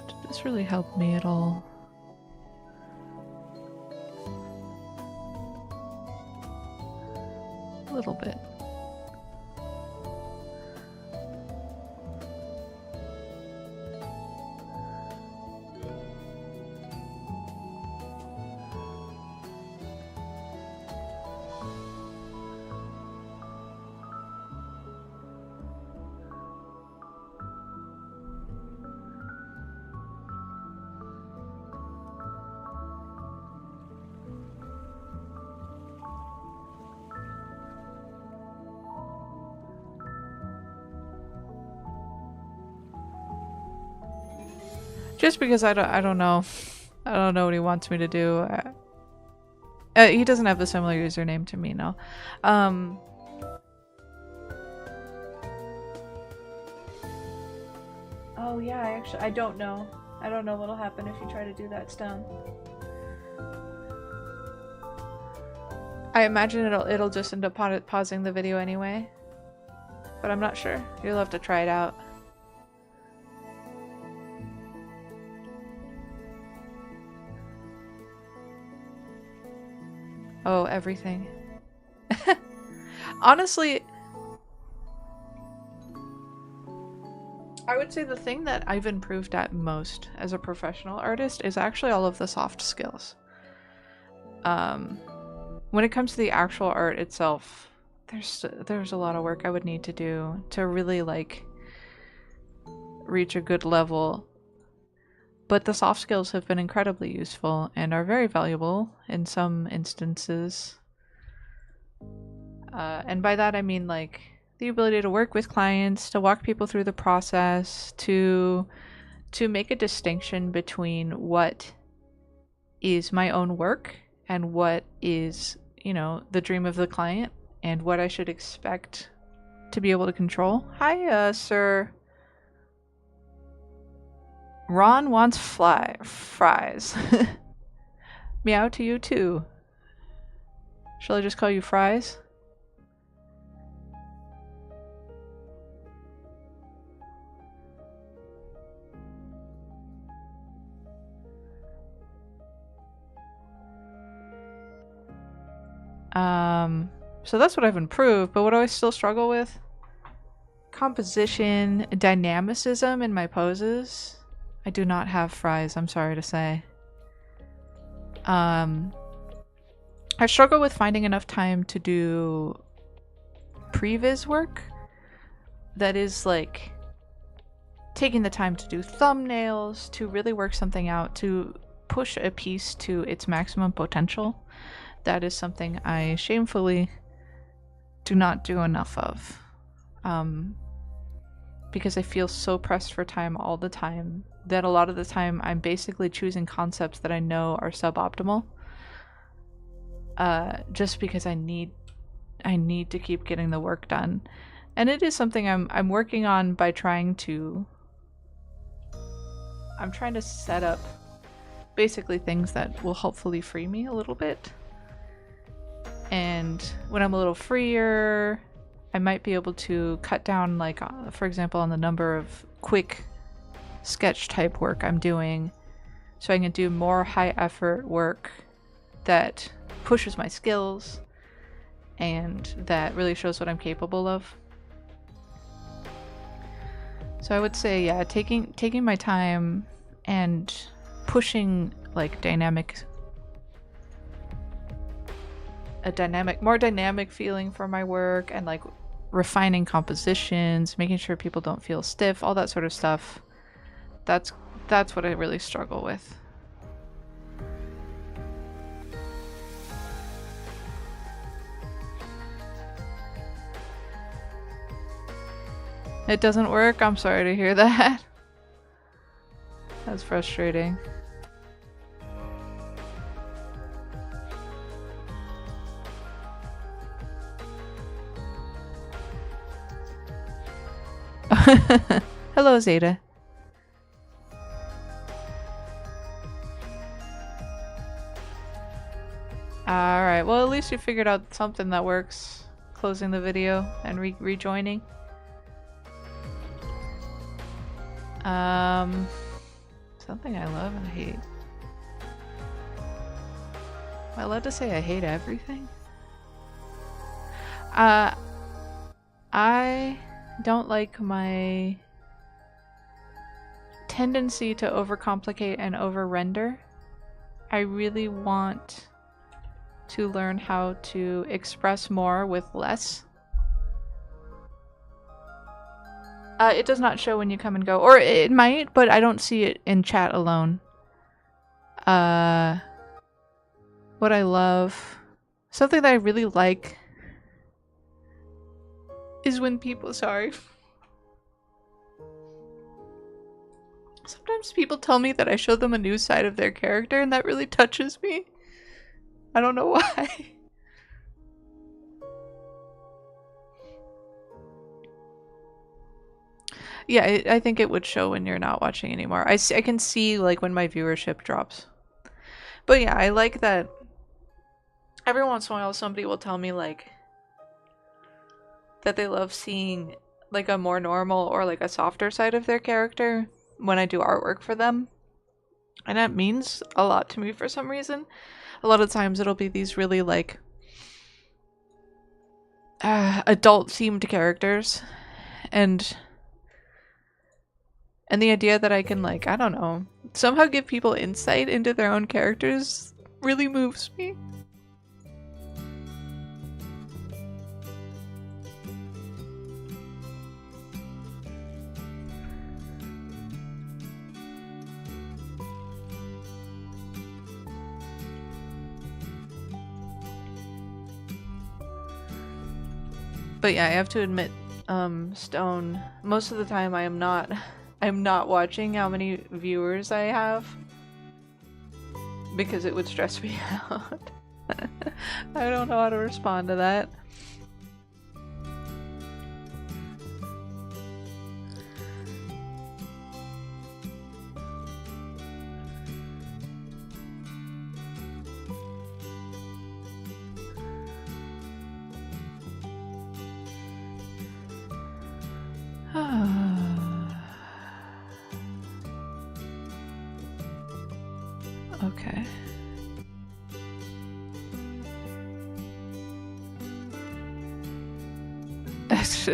Did this really help me at all? A little bit. Just because I don't know. I don't know what he wants me to do. He doesn't have the similar username to me, no. Oh yeah, I don't know. I don't know what'll happen if you try to do that stone. I imagine it'll just end up pausing the video anyway. But I'm not sure. You'll have to try it out. Oh, everything. Honestly, I would say the thing that I've improved at most as a professional artist is actually all of the soft skills. When it comes to the actual art itself, there's a lot of work I would need to do to really like reach a good level. But the soft skills have been incredibly useful and are very valuable in some instances. And by that I mean like the ability to work with clients, to walk people through the process, to make a distinction between what is my own work and what is, you know, the dream of the client and what I should expect to be able to control. Hi, sir. Ron wants fries. Meow to you too. Shall I just call you Fries? So that's what I've improved, but what do I still struggle with? Composition, dynamicism in my poses. I do not have Fries, I'm sorry to say. I struggle with finding enough time to do previs work that is like taking the time to do thumbnails, to really work something out, to push a piece to its maximum potential. That is something I shamefully do not do enough of. Because I feel so pressed for time all the time that a lot of the time I'm basically choosing concepts that I know are suboptimal. Just because I need to keep getting the work done. And it is something I'm working on by trying to set up basically things that will hopefully free me a little bit. And when I'm a little freer, I might be able to cut down, like, for example, on the number of quick sketch type work I'm doing, so I can do more high effort work that pushes my skills and that really shows what I'm capable of. So I would say, yeah, taking my time and pushing like more dynamic feeling for my work, and like refining compositions, making sure people don't feel stiff, all that sort of stuff. That's what I really struggle with. It doesn't work? I'm sorry to hear that. That's frustrating. Hello, Zeta. Alright, well at least you figured out something that works. Closing the video and rejoining. Something I love and hate. Am I allowed to say I hate everything? I don't like my tendency to overcomplicate and over-render. I really want to learn how to express more with less. It does not show when you come and go, or it might, but I don't see it in chat alone. What I love, something that I really like, is when people, sorry. Sometimes people tell me that I show them a new side of their character, and that really touches me. I don't know why. Yeah, I think it would show when you're not watching anymore. I can see like when my viewership drops. But yeah, I like that every once in a while somebody will tell me like that they love seeing like a more normal or like a softer side of their character when I do artwork for them. And that means a lot to me for some reason. A lot of times it'll be these really like adult themed characters, and the idea that I can like, I don't know, somehow give people insight into their own characters really moves me. But yeah, I have to admit, Stone, most of the time I'm not watching how many viewers I have, because it would stress me out. I don't know how to respond to that. Okay.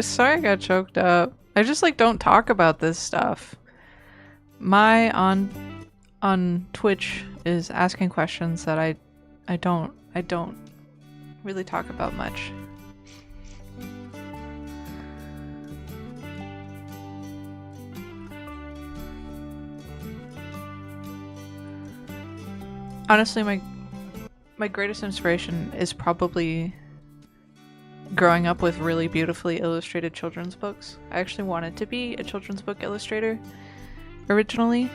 Sorry I got choked up. I just like don't talk about this stuff. My on Twitch is asking questions that I don't really talk about much. Honestly, my greatest inspiration is probably growing up with really beautifully illustrated children's books. I actually wanted to be a children's book illustrator originally.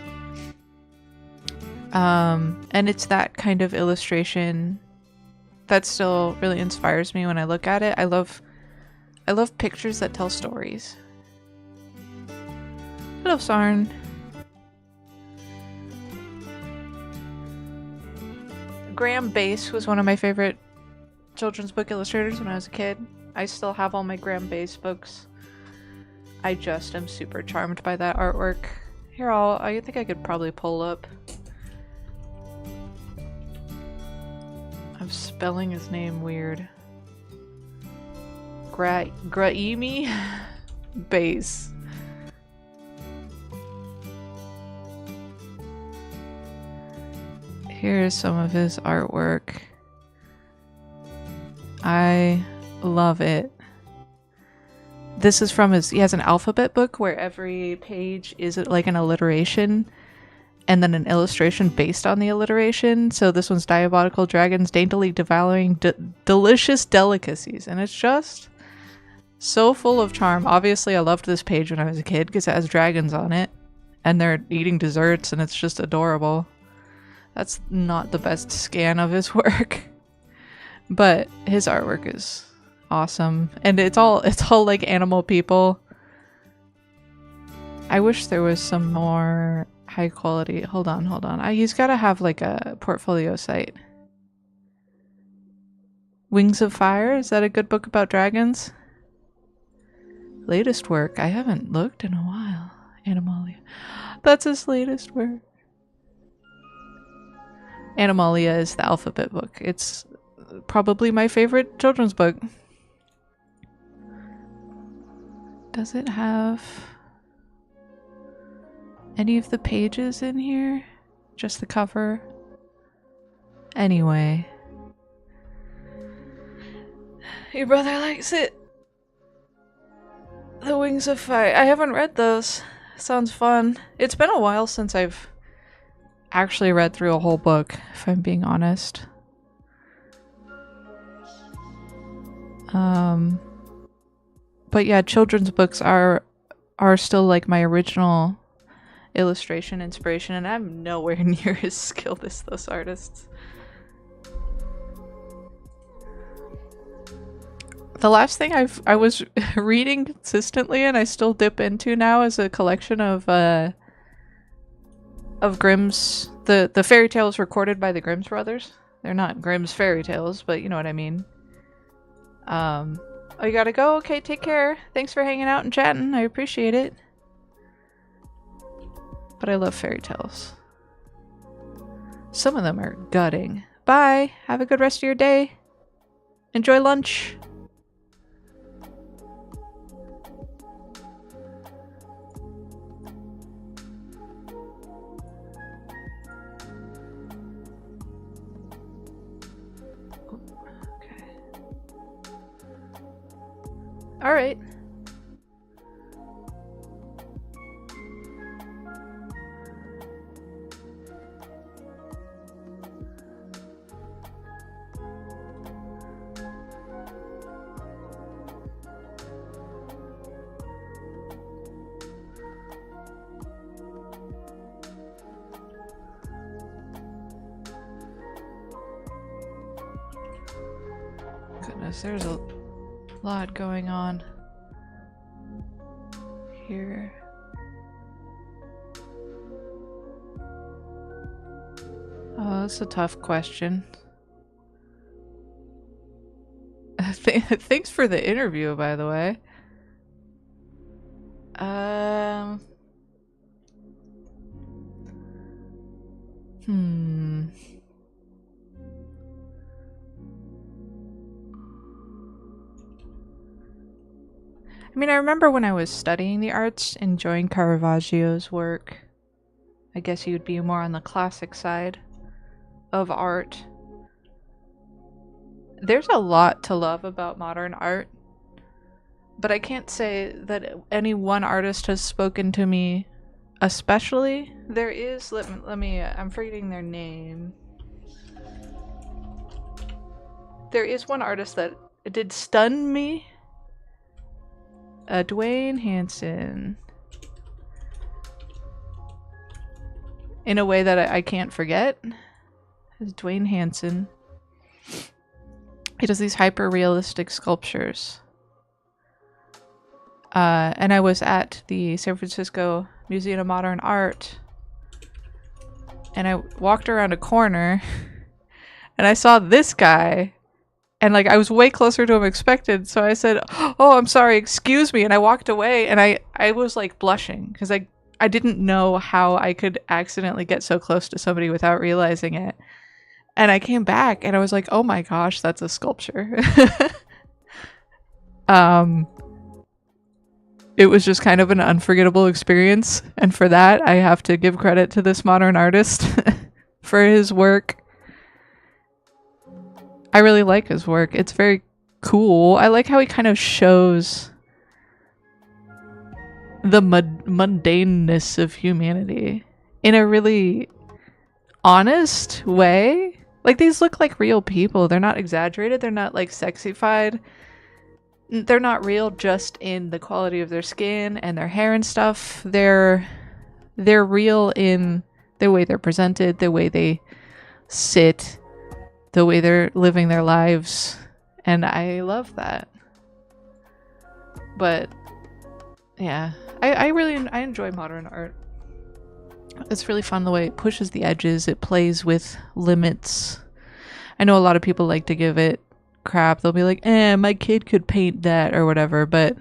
And it's that kind of illustration that still really inspires me when I look at it. I love pictures that tell stories. Hello, Sarn. Graham Base was one of my favorite children's book illustrators when I was a kid. I still have all my Graham Base books. I just am super charmed by that artwork. Here, I think I could probably pull up. I'm spelling his name weird. Graeme Base. Here's some of his artwork. I love it. This is from he has an alphabet book where every page is like an alliteration and then an illustration based on the alliteration. So this one's diabolical dragons daintily devouring delicious delicacies. And it's just so full of charm. Obviously, I loved this page when I was a kid because it has dragons on it and they're eating desserts and it's just adorable. That's not the best scan of his work, but his artwork is awesome. And it's all like animal people. I wish there was some more high quality. Hold on. He's got to have like a portfolio site. Wings of Fire? Is that a good book about dragons? Latest work? I haven't looked in a while. Animalia. That's his latest work. Animalia is the alphabet book. It's probably my favorite children's book. Does it have any of the pages in here? Just the cover? Anyway. Your brother likes it. The Wings of Fire. I haven't read those. Sounds fun. It's been a while since I've actually read through a whole book, if I'm being honest. But yeah, children's books are still like my original illustration inspiration, and I'm nowhere near as skilled as those artists. The last thing I was reading consistently, and I still dip into now, is a collection of Grimm's the fairy tales recorded by the Grimm's brothers. They're not Grimm's fairy tales, but you know what I mean. Oh, you gotta go? Okay, take care. Thanks for hanging out and chatting. I appreciate it. But I love fairy tales. Some of them are gutting. Bye. Have a good rest of your day. Enjoy lunch. All right. Goodness, there's a lot going on here. Oh, that's a tough question. Thanks for the interview, by the way. I mean, I remember when I was studying the arts, enjoying Caravaggio's work. I guess you would be more on the classic side of art. There's a lot to love about modern art, but I can't say that any one artist has spoken to me especially. There is, let me I'm forgetting their name. There is one artist that did stun me. Dwayne Hansen. In a way that I can't forget. Is Dwayne Hansen. He does these hyper-realistic sculptures. And I was at the San Francisco Museum of Modern Art. And I walked around a corner. And I saw this guy. And like I was way closer to him expected, so I said, "Oh, I'm sorry, excuse me," and I walked away, and I was like blushing because I didn't know how I could accidentally get so close to somebody without realizing it. And I came back and I was like, "Oh my gosh, that's a sculpture." It was just kind of an unforgettable experience, and for that I have to give credit to this modern artist for his work. I really like his work. It's very cool. I like how he kind of shows the mundaneness of humanity in a really honest way. Like, these look like real people. They're not exaggerated. They're not like sexified. They're not real just in the quality of their skin and their hair and stuff. They're real in the way they're presented, the way they sit, the way they're living their lives, and I love that. But yeah, I really enjoy modern art. It's really fun the way it pushes the edges, it plays with limits. I know a lot of people like to give it crap. They'll be like, my kid could paint that or whatever, but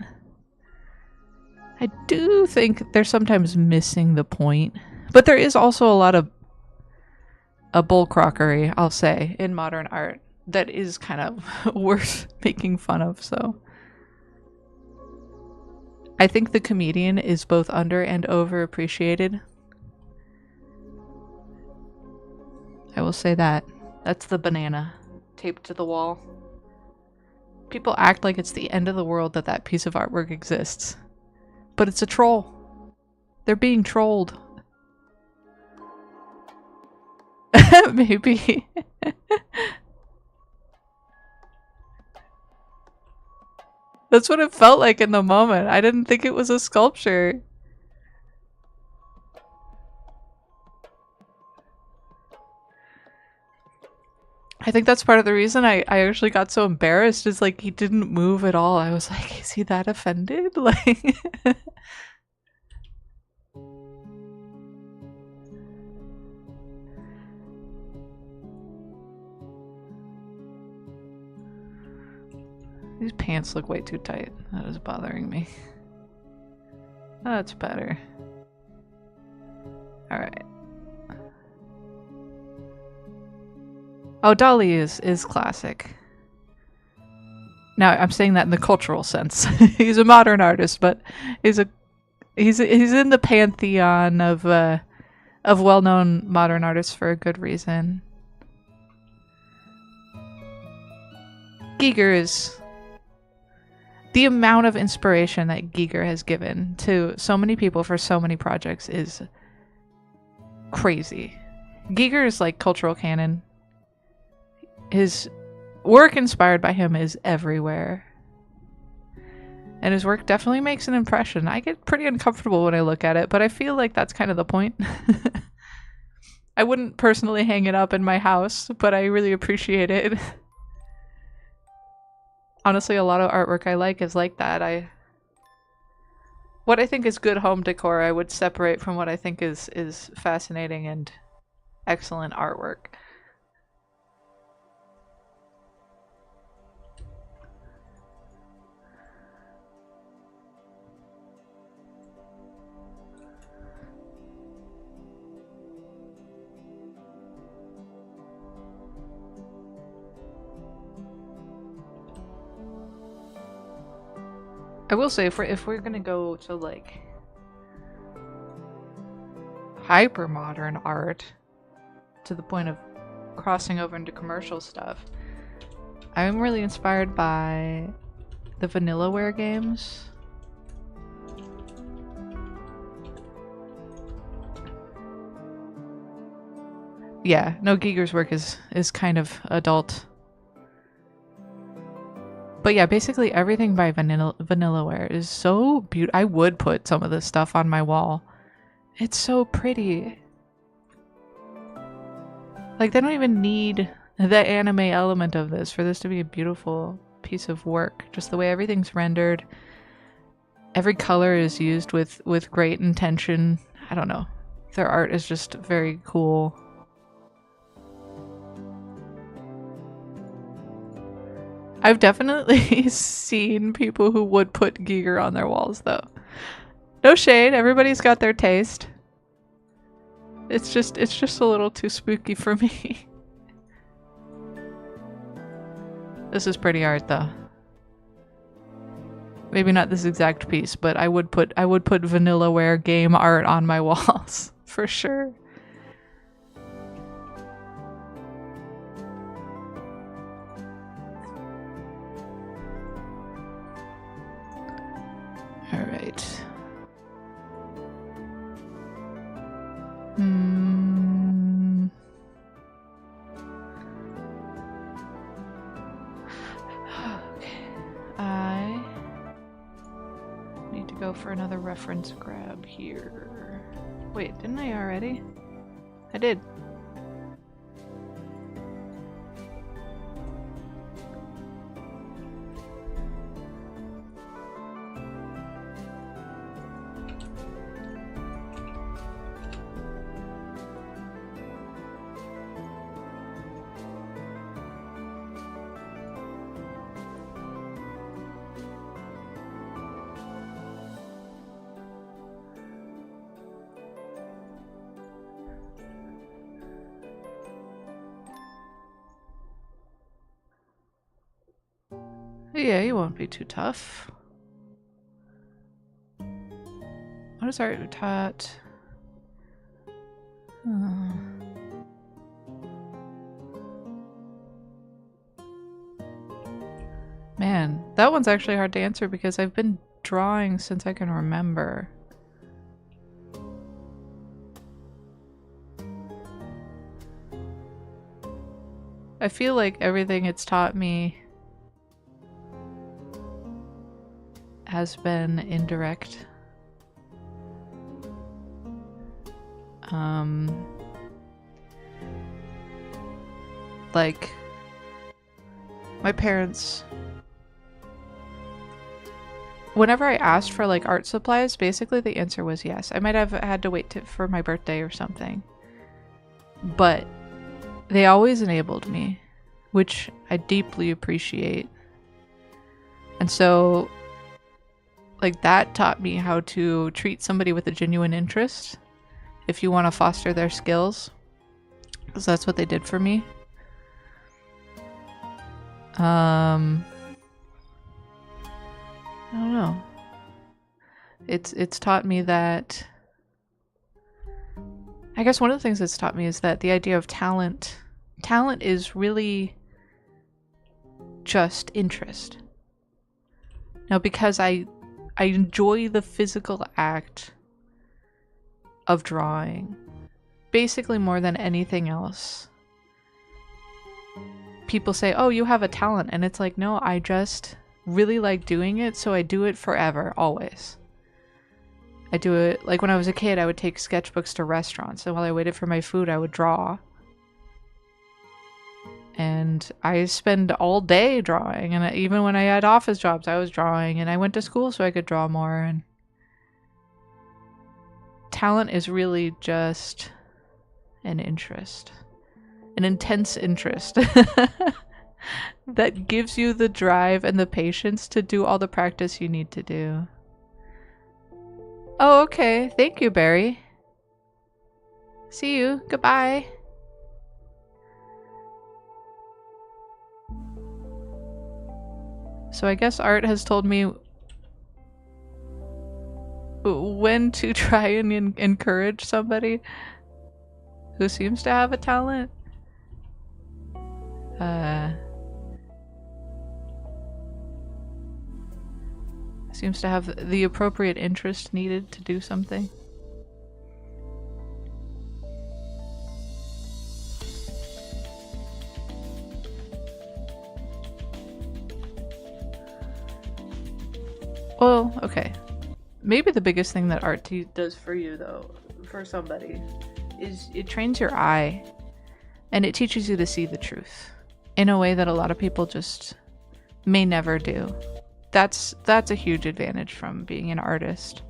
I do think they're sometimes missing the point. But there is also a lot of a bullcrockery, I'll say, in modern art that is kind of worth making fun of, so. I think the comedian is both under and overappreciated. I will say that. That's the banana taped to the wall. People act like it's the end of the world that that piece of artwork exists. But it's a troll. They're being trolled. Maybe. That's what it felt like in the moment. I didn't think it was a sculpture. I think that's part of the reason I actually got so embarrassed is like he didn't move at all. I was like, is he that offended? Like these pants look way too tight. That is bothering me. That's better. Alright. Oh, Dolly is classic. Now I'm saying that in the cultural sense. He's a modern artist, but he's in the pantheon of well-known modern artists for a good reason. Giger is the amount of inspiration that Giger has given to so many people for so many projects is crazy. Giger is like cultural canon. His work inspired by him is everywhere. And his work definitely makes an impression. I get pretty uncomfortable when I look at it, but I feel like that's kind of the point. I wouldn't personally hang it up in my house, but I really appreciate it. Honestly, a lot of artwork I like is like that. What I think is good home decor, I would separate from what I think is fascinating and excellent artwork. I will say, if we're gonna go to like hyper modern art to the point of crossing over into commercial stuff, I'm really inspired by the Vanillaware games. Yeah, no, Giger's work is kind of adult. But yeah, basically everything by Vanillaware is so beautiful. I would put some of this stuff on my wall. It's so pretty. Like, they don't even need the anime element of this for this to be a beautiful piece of work. Just the way everything's rendered. Every color is used with great intention. I don't know. Their art is just very cool. I've definitely seen people who would put Giger on their walls, though. No shade, everybody's got their taste. It's just a little too spooky for me. This is pretty art, though. Maybe not this exact piece, but I would put Vanillaware game art on my walls for sure. All right. Okay. I need to go for another reference grab here. Wait, didn't I already? I did. Yeah, you won't be too tough. What is art taught? Man, that one's actually hard to answer because I've been drawing since I can remember. I feel like everything it's taught me has been indirect. Like my parents, whenever I asked for like art supplies, basically the answer was yes. I might have had to wait for my birthday or something, but they always enabled me, which I deeply appreciate. And so, like, that taught me how to treat somebody with a genuine interest if you want to foster their skills, because that's what they did for me. I don't know. It's taught me that, I guess one of the things it's taught me is that the idea of talent is really just interest. Now, because I enjoy the physical act of drawing basically more than anything else. People say, oh, you have a talent, and it's like, no, I just really like doing it, so I do it forever, always. I do it, like when I was a kid, I would take sketchbooks to restaurants, and while I waited for my food, I would draw. And I spend all day drawing, and even when I had office jobs, I was drawing, and I went to school so I could draw more. And talent is really just an interest, an intense interest that gives you the drive and the patience to do all the practice you need to do. Oh, okay. Thank you, Barry. See you. Goodbye. So I guess art has told me when to try and encourage somebody who seems to have a talent. Seems to have the appropriate interest needed to do something. Well, okay. Maybe the biggest thing that art does for you, though, for somebody, is it trains your eye, and it teaches you to see the truth in a way that a lot of people just may never do. That's a huge advantage from being an artist.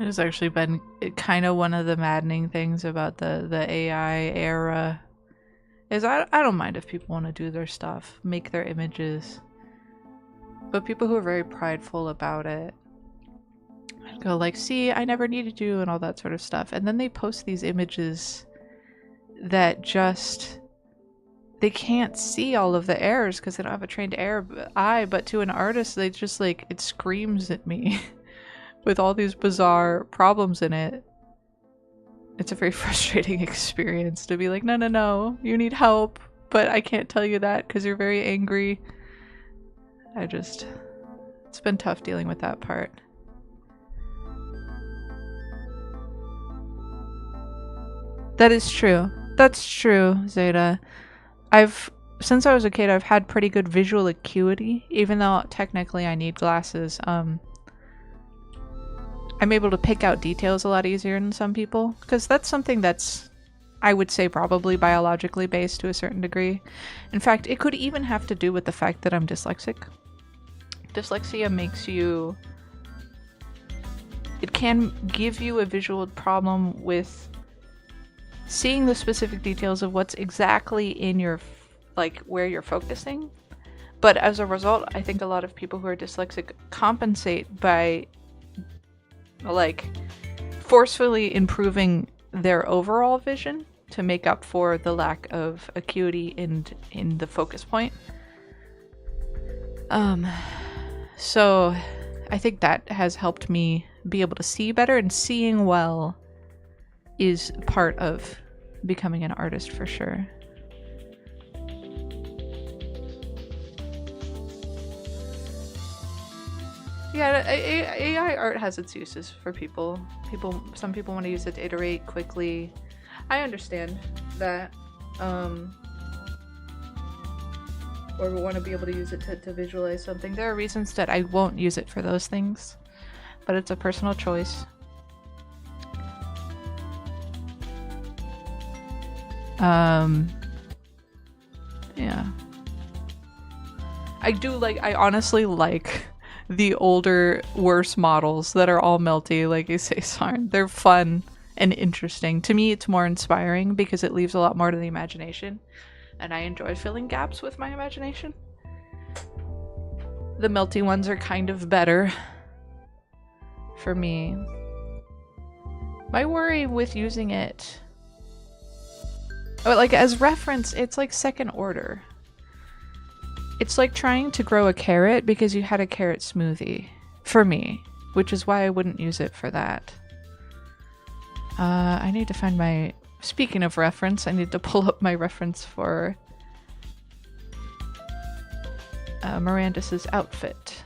It has actually been kind of one of the maddening things about the AI era is I don't mind if people want to do their stuff, make their images, but people who are very prideful about it go like, see, I never needed you and all that sort of stuff, and then they post these images that just, they can't see all of the errors because they don't have a trained eye, but to an artist they just like, it screams at me with all these bizarre problems in it. It's a very frustrating experience to be like, no, you need help, but I can't tell you that because you're very angry. It's been tough dealing with that part. That is true. That's true, Zeta. since I was a kid, I've had pretty good visual acuity, even though technically I need glasses. I'm able to pick out details a lot easier than some people, because that's something that's, I would say, probably biologically based to a certain degree. In fact, it could even have to do with the fact that I'm dyslexic. Dyslexia makes you... It can give you a visual problem with seeing the specific details of what's exactly in your, like, where you're focusing. But as a result, I think a lot of people who are dyslexic compensate by, like, forcefully improving their overall vision to make up for the lack of acuity in the focus point. So I think that has helped me be able to see better, and seeing well is part of becoming an artist for sure. Yeah, AI art has its uses for people. Some people want to use it to iterate quickly. I understand that. Or want to be able to use it to visualize something. There are reasons that I won't use it for those things, but it's a personal choice. Yeah. I honestly like the older, worse models that are all melty, like you say, Sarn. They're fun and interesting. To me, it's more inspiring because it leaves a lot more to the imagination, and I enjoy filling gaps with my imagination. The melty ones are kind of better for me. My worry with using it, like as reference, it's like second order. It's like trying to grow a carrot because you had a carrot smoothie, for me, which is why I wouldn't use it for that. I need to find my... Speaking of reference, I need to pull up my reference for Mirandus's outfit.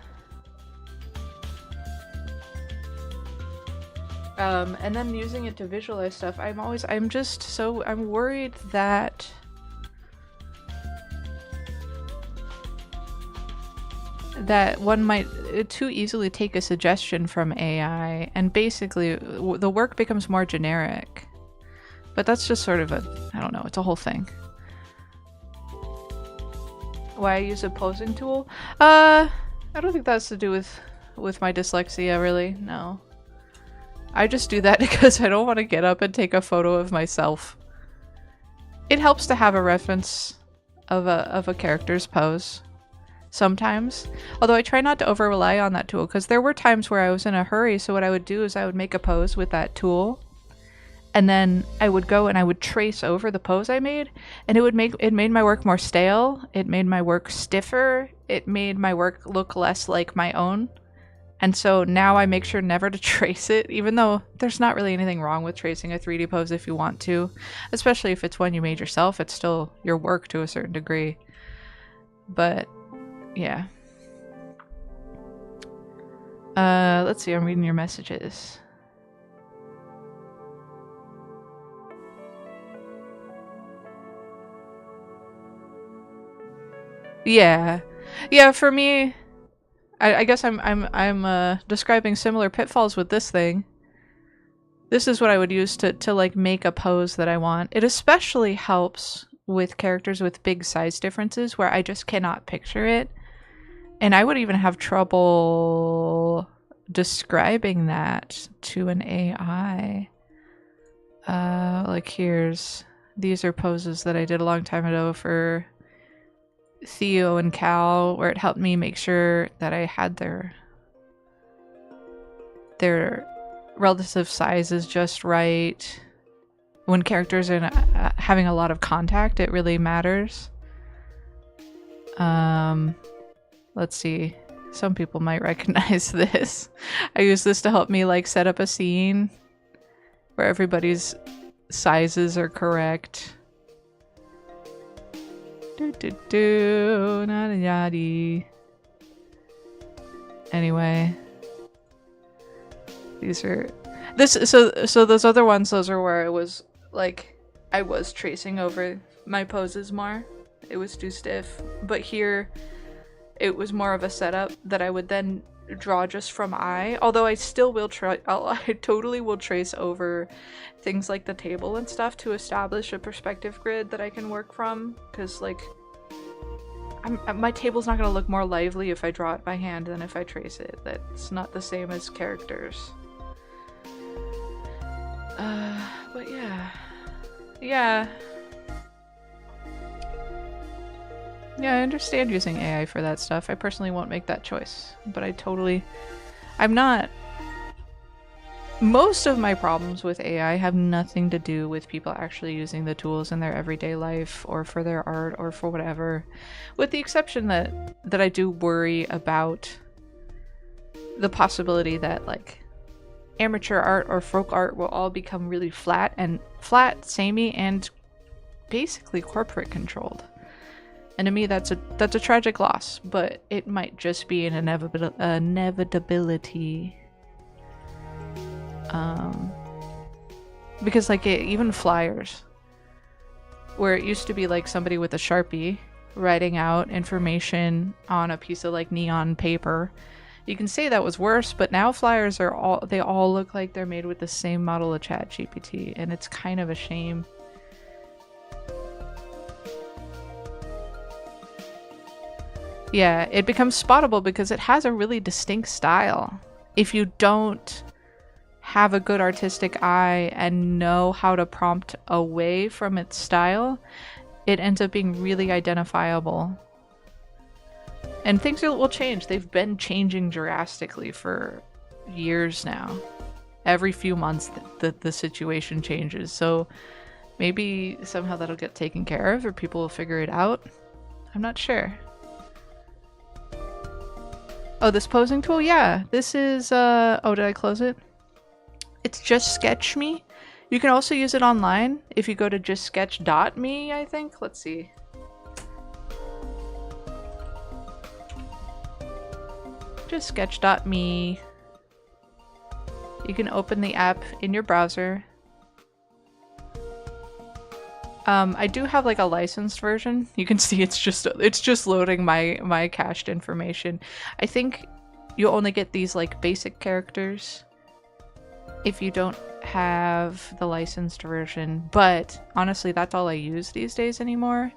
And then using it to visualize stuff, I'm worried that one might too easily take a suggestion from AI, and basically the work becomes more generic. But that's just sort of I don't know, it's a whole thing. Why I use a posing tool? I don't think that's to do with my dyslexia, really, no. I just do that because I don't want to get up and take a photo of myself. It helps to have a reference of a character's pose sometimes, although I try not to over rely on that tool, because there were times where I was in a hurry, so what I would do is I would make a pose with that tool, and then I would go and I would trace over the pose I made, and it made my work more stale, it made my work stiffer, it made my work look less like my own. And so now I make sure never to trace it, even though there's not really anything wrong with tracing a 3D pose if you want to, especially if it's one you made yourself. It's still your work to a certain degree. But yeah. Let's see, I'm reading your messages. Yeah. Yeah, for me, I guess I'm describing similar pitfalls with this thing. This is what I would use to like make a pose that I want. It especially helps with characters with big size differences where I just cannot picture it. And I would even have trouble describing that to an AI. Like these are poses that I did a long time ago for Theo and Cal, where it helped me make sure that I had their relative sizes just right. When characters are having a lot of contact, it really matters. Let's see. Some people might recognize this. I use this to help me like set up a scene where everybody's sizes are correct. Anyway, these are so those other ones, those are where I was tracing over my poses more. It was too stiff. But here, it was more of a setup that I would then draw just from eye. Although I still will try, I totally will trace over things like the table and stuff to establish a perspective grid that I can work from. Because, like, my table's not going to look more lively if I draw it by hand than if I trace it. That's not the same as characters. But yeah. Yeah. Yeah, I understand using AI for that stuff. I personally won't make that choice. But I'm not... Most of my problems with AI have nothing to do with people actually using the tools in their everyday life or for their art or for whatever. With the exception that I do worry about the possibility that, like, amateur art or folk art will all become really flat, samey, and basically corporate controlled. And to me, that's a tragic loss, but it might just be an inevitability. Because, like, even flyers, where it used to be like somebody with a Sharpie writing out information on a piece of, like, neon paper, you can say that was worse, but now flyers they all look like they're made with the same model of ChatGPT, and it's kind of a shame. Yeah, it becomes spottable because it has a really distinct style. If you don't have a good artistic eye and know how to prompt away from its style, it ends up being really identifiable. And things will change. They've been changing drastically for years now. Every few months the situation changes. So maybe somehow that'll get taken care of or people will figure it out. I'm not sure. Oh, this posing tool? Yeah. This is, oh, did I close it? It's Just Sketch Me. You can also use it online if you go to justsketch.me, I think. Let's see. Justsketch.me. You can open the app in your browser. I do have, like, a licensed version. You can see it's just loading my cached information. I think you only get these, like, basic characters if you don't have the licensed version, but honestly that's all I use these days anymore,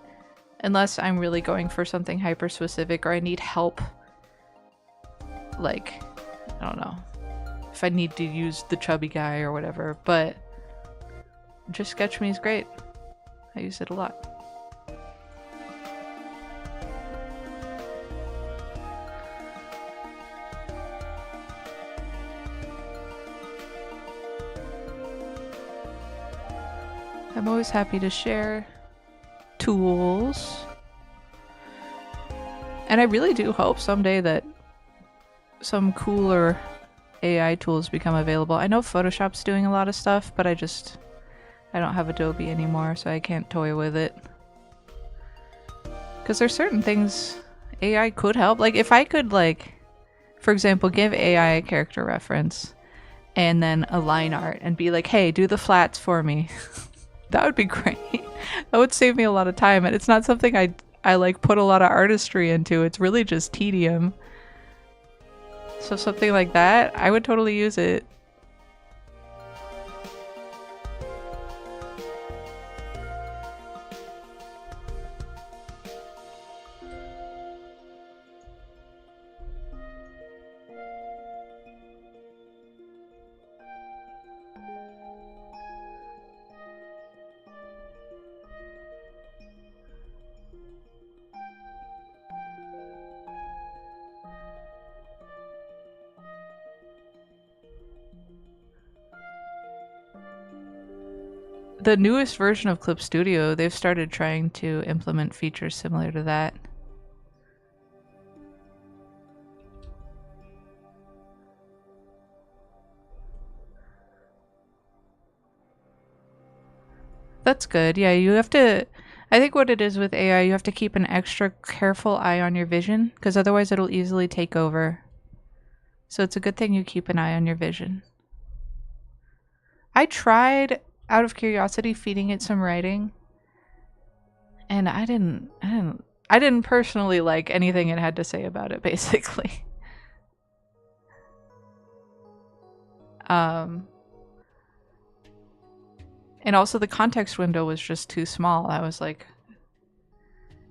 unless I'm really going for something hyper specific or I need help, like, I don't know, if I need to use the chubby guy or whatever. But Just Sketch Me is great. I use it a lot. I'm always happy to share tools. And I really do hope someday that some cooler AI tools become available. I know Photoshop's doing a lot of stuff, but I don't have Adobe anymore, so I can't toy with it. Because there's certain things AI could help. Like, if I could, like, for example, give AI a character reference and then a line art and be like, hey, do the flats for me. That would be great. That would save me a lot of time, and it's not something I like put a lot of artistry into. It's really just tedium. So something like that, I would totally use it. The newest version of Clip Studio, they've started trying to implement features similar to that. That's good. Yeah, you have to... I think what it is with AI, you have to keep an extra careful eye on your vision, because otherwise it'll easily take over. So it's a good thing you keep an eye on your vision. I tried, out of curiosity, feeding it some writing, And I didn't personally like anything it had to say about it, basically. And also the context window was just too small. I was like,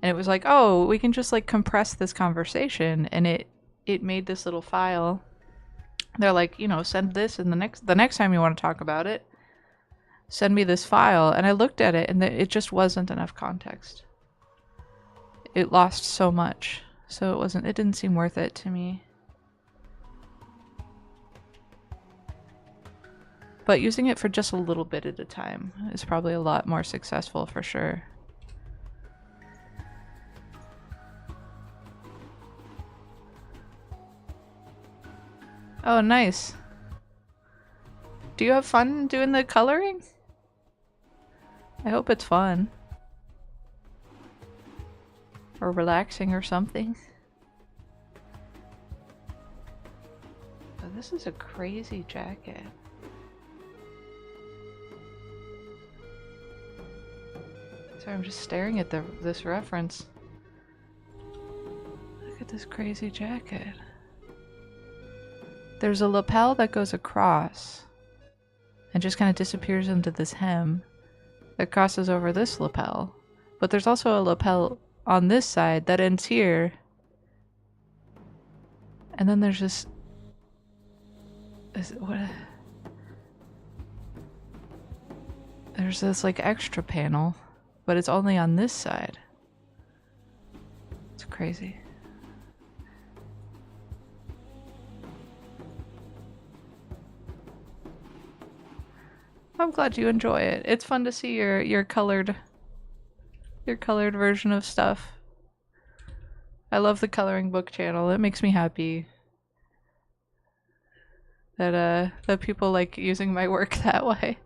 and it was like, oh, we can just like compress this conversation, and it made this little file. They're like, you know, send this, and the next time you want to talk about it, send me this file. And I looked at it, and it just wasn't enough context. It lost so much, so it didn't seem worth it to me. But using it for just a little bit at a time is probably a lot more successful for sure. Oh, nice. Do you have fun doing the coloring? I hope it's fun. Or relaxing or something. Oh, this is a crazy jacket. Sorry, I'm just staring at this reference. Look at this crazy jacket. There's a lapel that goes across and just kind of disappears into this hem that crosses over this lapel. But there's also a lapel on this side that ends here. And then there's this... There's this like extra panel. But it's only on this side. It's crazy. I'm glad you enjoy it. It's fun to see your colored version of stuff. I love the coloring book channel. It makes me happy that people like using my work that way.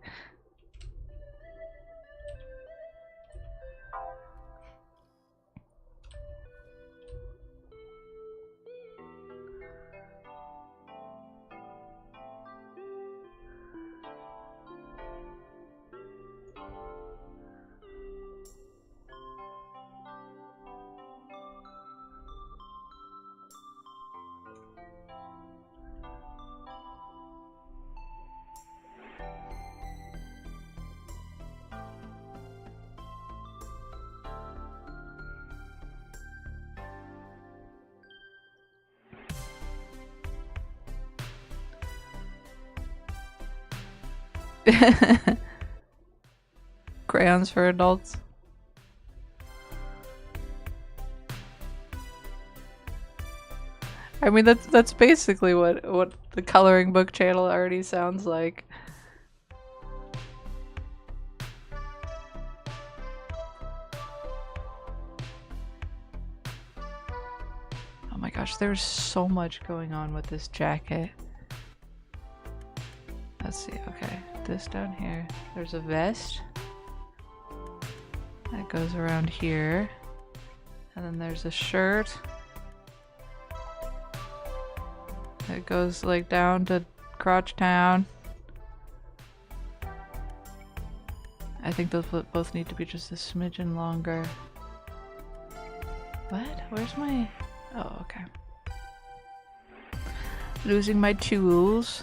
Crayons for adults. I mean, that's basically what the coloring book channel already sounds like. Oh my gosh, there's so much going on with this jacket. Let's see, okay. This down here. There's a vest that goes around here. And then there's a shirt that goes like down to crotch town. I think those both need to be just a smidgen longer. What? Where's my... Oh, okay. Losing my tools.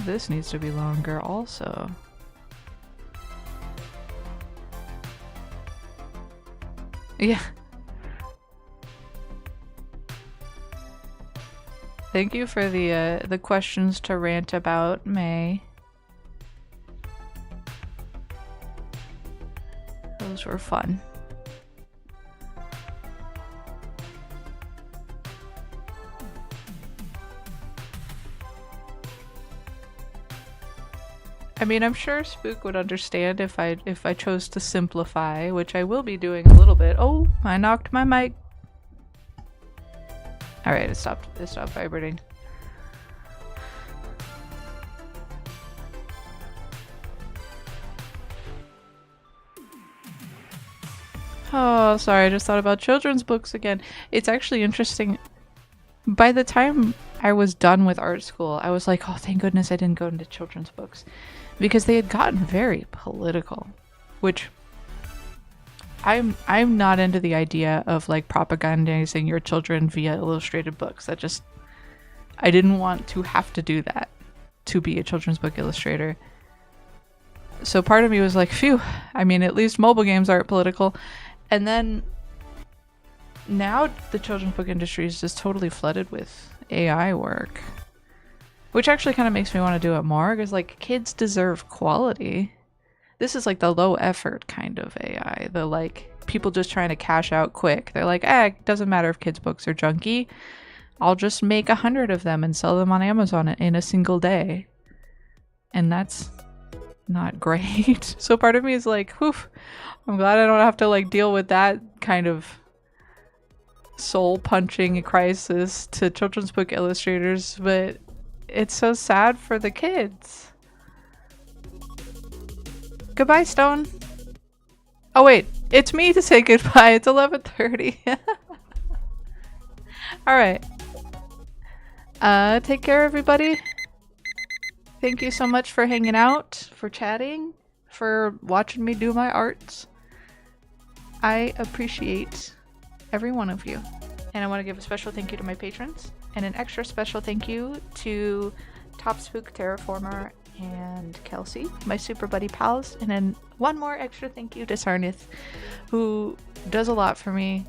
This needs to be longer also. Yeah. Thank you for the questions to rant about, May. Those were fun. I mean, I'm sure Spook would understand if I chose to simplify, which I will be doing a little bit. Oh, I knocked my mic. All right, it stopped vibrating. Oh, sorry, I just thought about children's books again. It's actually interesting. By the time I was done with art school, I was like, oh, thank goodness I didn't go into children's books, because they had gotten very political, which I'm not into the idea of like propagandizing your children via illustrated books. That just, I didn't want to have to do that to be a children's book illustrator. So part of me was like, phew, I mean, at least mobile games aren't political. And then now the children's book industry is just totally flooded with AI work, which actually kind of makes me want to do it more, because like kids deserve quality. This is like the low effort kind of AI, the like people just trying to cash out quick. They're like, it doesn't matter if kids books are junky, I'll just make 100 of them and sell them on Amazon in a single day. And that's not great. So part of me is like, whew, I'm glad I don't have to like deal with that kind of soul punching crisis to children's book illustrators, but it's so sad for the kids. Goodbye, Stone. Oh wait, it's me to say goodbye. It's 11:30. All right. Take care, everybody. Thank you so much for hanging out, for chatting, for watching me do my arts. I appreciate every one of you. And I want to give a special thank you to my patrons, and an extra special thank you to Top Spook Terraformer and Kelsey, my super buddy pals, and then one more extra thank you to Sarnith, who does a lot for me,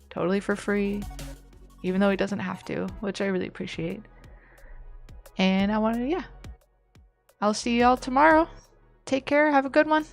totally for free, even though he doesn't have to, which I really appreciate. And I wanted to, I'll see y'all tomorrow. Take care, have a good one.